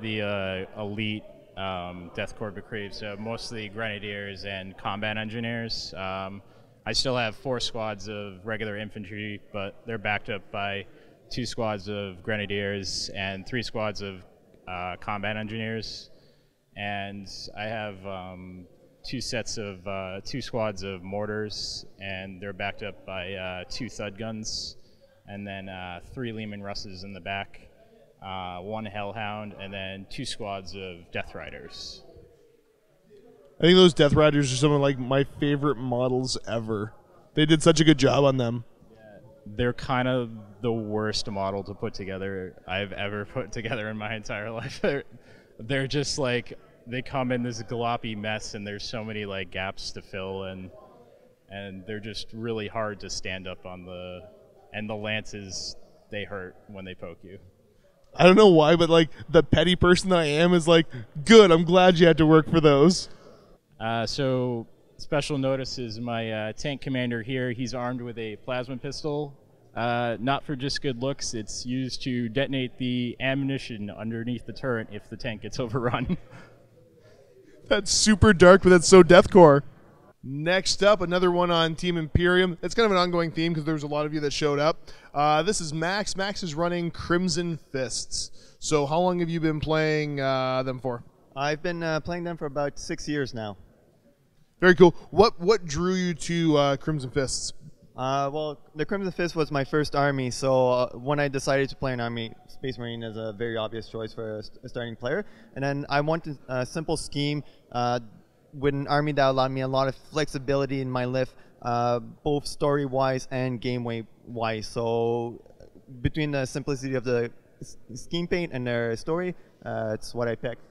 the elite Deathcore of Krieg, so mostly Grenadiers and Combat Engineers. I still have 4 squads of regular infantry, but they're backed up by 2 squads of Grenadiers and 3 squads of Combat Engineers. And I have 2 sets of 2 squads of mortars, and they're backed up by 2 thud guns, and then 3 Lehman Russes in the back, 1 Hellhound, and then 2 squads of Death Riders. I think those Death Riders are some of like my favorite models ever. They did such a good job on them. Yeah, they're kind of the worst model to put together I've ever put together in my entire life. They're just like, they come in this gloppy mess, and there's so many like gaps to fill, and they're just really hard to stand up on and the lances, they hurt when they poke you. I don't know why, but like the petty person that I am is like, good, I'm glad you had to work for those. So special notice is my tank commander here. He's armed with a plasma pistol. Not for just good looks, it's used to detonate the ammunition underneath the turret if the tank gets overrun. That's super dark, but that's so Deathcore. Next up, another one on Team Imperium. It's kind of an ongoing theme because there was a lot of you that showed up. This is Max. Max is running Crimson Fists. So how long have you been playing them for? I've been playing them for about 6 years now. Very cool. What drew you to Crimson Fists? Well, the Crimson Fist was my first army, so when I decided to play an army, Space Marine is a very obvious choice for a starting player. And then I wanted a simple scheme with an army that allowed me a lot of flexibility in my lift, both story-wise and game-wise. So between the simplicity of the scheme paint and their story, it's what I picked.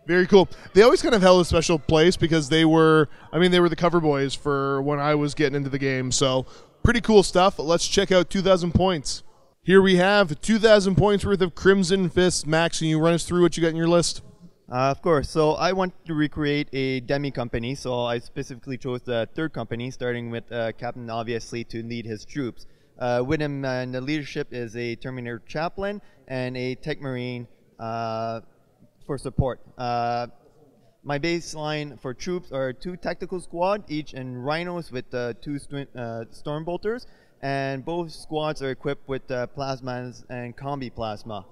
Very cool. They always kind of held a special place because they were the cover boys for when I was getting into the game. So pretty cool stuff. Let's check out 2,000 points. Here we have 2,000 points worth of Crimson Fist. Max, can you run us through what you got in your list? Of course. So I want to recreate a demi company. So I specifically chose the 3rd company, starting with Captain, obviously, to lead his troops. With him in the leadership is a Terminator Chaplain and a Tech Marine for support. My baseline for troops are 2 tactical squad, each in Rhinos with 2 Stormbolters, and both squads are equipped with plasmas and combi plasma.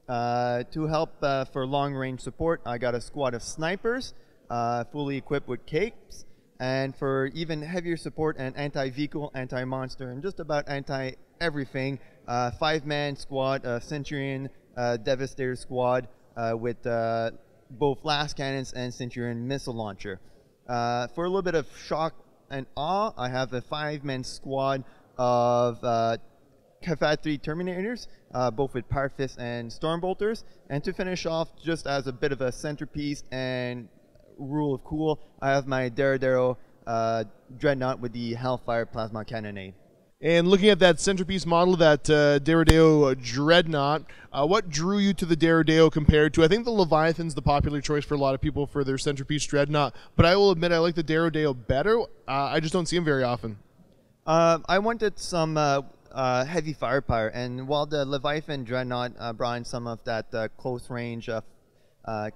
To help for long range support, I got a squad of snipers, fully equipped with capes, and for even heavier support and anti-vehicle, anti-monster, and just about anti-everything, 5-man squad, Centurion Devastator squad, with both blast cannons and Centurion missile launcher. For a little bit of shock and awe, I have a 5-man squad of Cafat 3 Terminators, both with Power Fist and Stormbolters. And to finish off, just as a bit of a centerpiece and rule of cool, I have my Daredevil Dreadnought with the Hellfire Plasma Cannonade. And looking at that centerpiece model, that Daredevil Dreadnought, what drew you to the Daredevil compared to, I think the Leviathan's the popular choice for a lot of people for their centerpiece Dreadnought, but I will admit I like the Daredevil better. I just don't see him very often. I wanted some heavy firepower, and while the Leviathan Dreadnought brought in some of that close range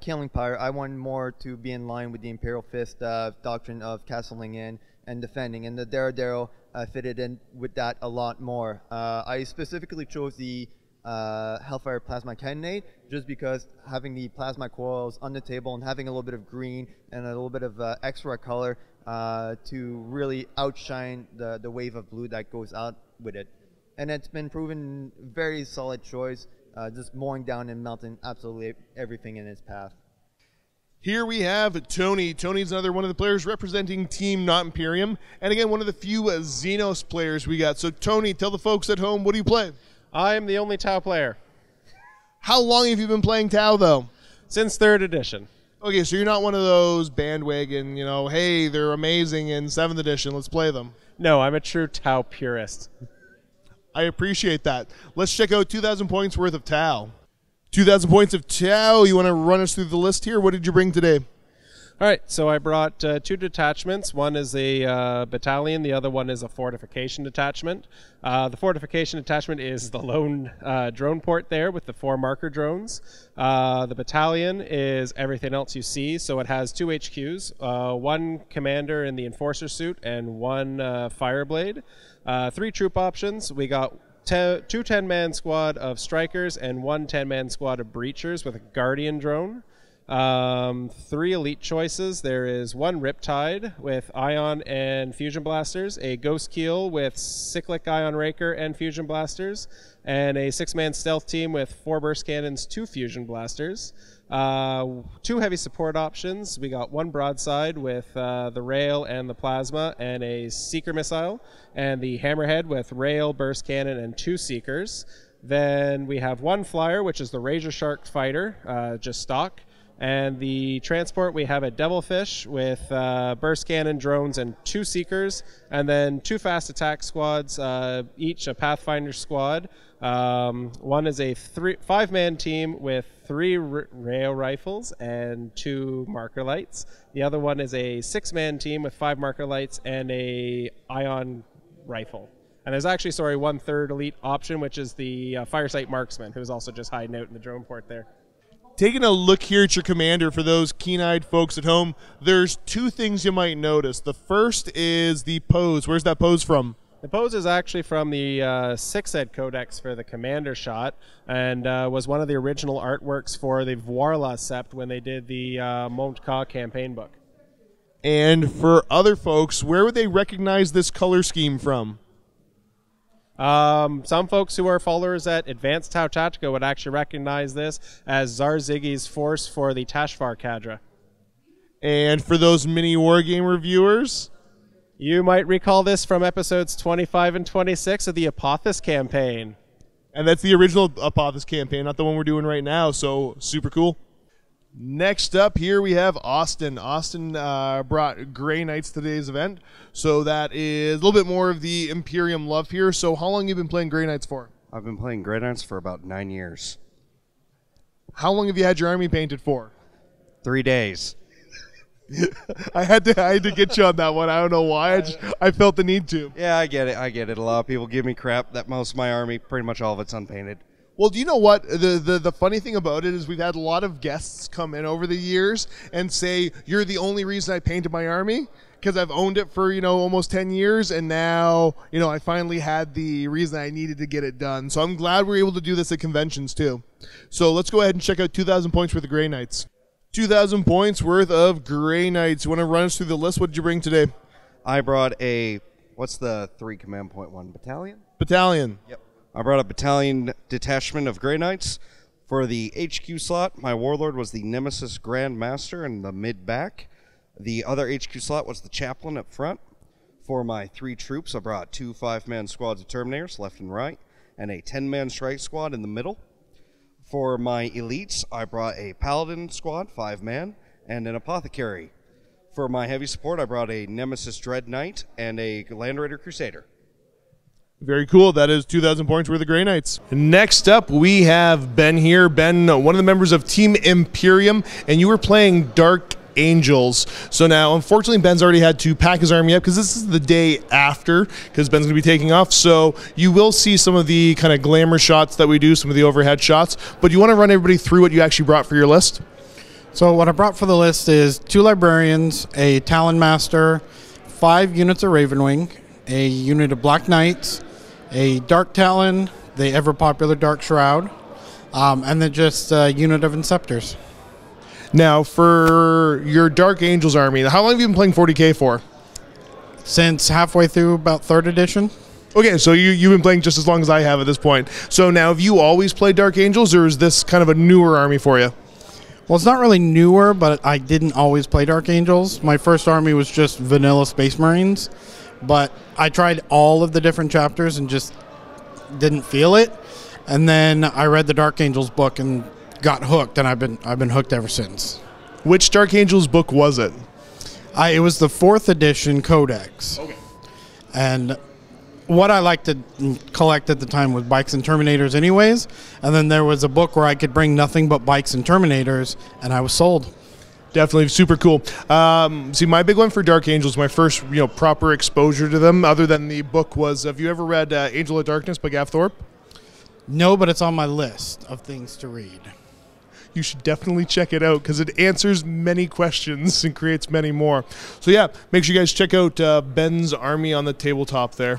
killing power, I wanted more to be in line with the Imperial Fist doctrine of castling in and defending, and the Daredevil fitted in with that a lot more. I specifically chose the Hellfire Plasma Cannonade just because having the plasma coils on the table and having a little bit of green and a little bit of extra color to really outshine the wave of blue that goes out with it. And it's been proven very solid choice, just mowing down and melting absolutely everything in its path. Here we have Tony. Tony's another one of the players representing Team Not Imperium, and again, one of the few Xenos players we got. So Tony, tell the folks at home, what do you play? I'm the only Tau player. How long have you been playing Tau, though? Since 3rd edition. Okay, so you're not one of those bandwagon, hey, they're amazing in 7th edition, let's play them. No, I'm a true Tau purist. I appreciate that. Let's check out 2,000 points worth of Tau. 2,000 points of Tau. You want to run us through the list here? What did you bring today? All right, so I brought 2 detachments. One is a battalion. The other one is a fortification detachment. The fortification detachment is the lone drone port there with the 4 marker drones. The battalion is everything else you see. So it has 2 HQs, 1 commander in the enforcer suit and 1 fireblade. 3 troop options. We got 2 10-man squad of strikers and 1 10-man squad of breachers with a guardian drone. 3 elite choices. There is 1 Riptide with ion and fusion blasters, a Ghost Keel with cyclic ion raker and fusion blasters, and a 6-man stealth team with 4 burst cannons, 2 fusion blasters. 2 heavy support options. We got 1 broadside with the rail and the plasma and a seeker missile, and the hammerhead with rail, burst cannon, and 2 seekers. Then we have 1 flyer, which is the Razor Shark fighter, just stock. And the transport, we have a Devilfish with burst cannon, drones, and 2 seekers, and then 2 fast attack squads, each a Pathfinder squad. One is a 5-man team with 3 rail rifles and 2 marker lights. The other one is a 6-man team with 5 marker lights and a ion rifle. And there's actually, 1 third elite option, which is the Firesight Marksman, who's also just hiding out in the drone port there. Taking a look here at your commander for those keen-eyed folks at home, there's 2 things you might notice. The first is the pose. Where's that pose from? The pose is actually from the 6th Ed Codex for the commander shot, and was one of the original artworks for the Voirla Sept when they did the Montka campaign book. And for other folks, where would they recognize this color scheme from? Some folks who are followers at Advanced Tau Tactica would actually recognize this as Zar Ziggy's force for the Tashvar Cadre. And for those MiniWarGame reviewers? You might recall this from episodes 25 and 26 of the Apophis campaign. And that's the original Apophis campaign, not the one we're doing right now, so super cool. Next up here we have Austin. Austin brought Grey Knights to today's event, so that is a little bit more of the Imperium love here. So how long have you been playing Grey Knights for? I've been playing Grey Knights for about 9 years. How long have you had your army painted for? 3 days. I had to get you on that one. I don't know why. I felt the need to. Yeah, I get it. A lot of people give me crap that most of my army, pretty much all of it's unpainted. Well, do you know what? The funny thing about it is we've had a lot of guests come in over the years and say, you're the only reason I painted my army, because I've owned it for, almost 10 years, and now, I finally had the reason I needed to get it done. So I'm glad we're able to do this at conventions, too. So let's go ahead and check out 2,000 points worth of Grey Knights. 2,000 points worth of Grey Knights. You want to run us through the list? What did you bring today? I brought what's the 3 command point one? Battalion? Battalion. Yep. I brought a battalion detachment of Grey Knights. For the HQ slot, my warlord was the Nemesis Grand Master in the mid-back. The other HQ slot was the chaplain up front. For my 3 troops, I brought 2 5-man squads of Terminators, left and right, and a 10-man strike squad in the middle. For my elites, I brought a Paladin squad, 5-man, and an Apothecary. For my heavy support, I brought a Nemesis Dread Knight and a Land Raider Crusader. Very cool. That is 2,000 points worth of Grey Knights. Next up, we have Ben here. Ben, one of the members of Team Imperium, and you were playing Dark Angels. So now, unfortunately, Ben's already had to pack his army up because this is the day after, because Ben's going to be taking off. So you will see some of the kind of glamour shots that we do, some of the overhead shots. But you want to run everybody through what you actually brought for your list? So what I brought for the list is 2 Librarians, a Talon Master, 5 units of Ravenwing, a unit of Black Knights, a Dark Talon, the ever-popular Dark Shroud, and then just a unit of Inceptors. Now, for your Dark Angels army, how long have you been playing 40K for? Since halfway through about 3rd edition. Okay, so you've been playing just as long as I have at this point. So now, have you always played Dark Angels, or is this kind of a newer army for you? Well, it's not really newer, but I didn't always play Dark Angels. My first army was just vanilla Space Marines, but I tried all of the different chapters and just didn't feel it. And then I read the Dark Angels book and got hooked, and I've been hooked ever since. Which Dark Angels book was it? It was the 4th edition Codex. Okay. And what I liked to collect at the time was bikes and Terminators anyways, and then there was a book where I could bring nothing but bikes and Terminators, and I was sold. Definitely super cool. See, my big one for Dark Angels, my first proper exposure to them, other than the book, was, have you ever read Angel of Darkness by Gav Thorpe? No, but it's on my list of things to read. You should definitely check it out because it answers many questions and creates many more. So yeah, make sure you guys check out Ben's army on the tabletop there.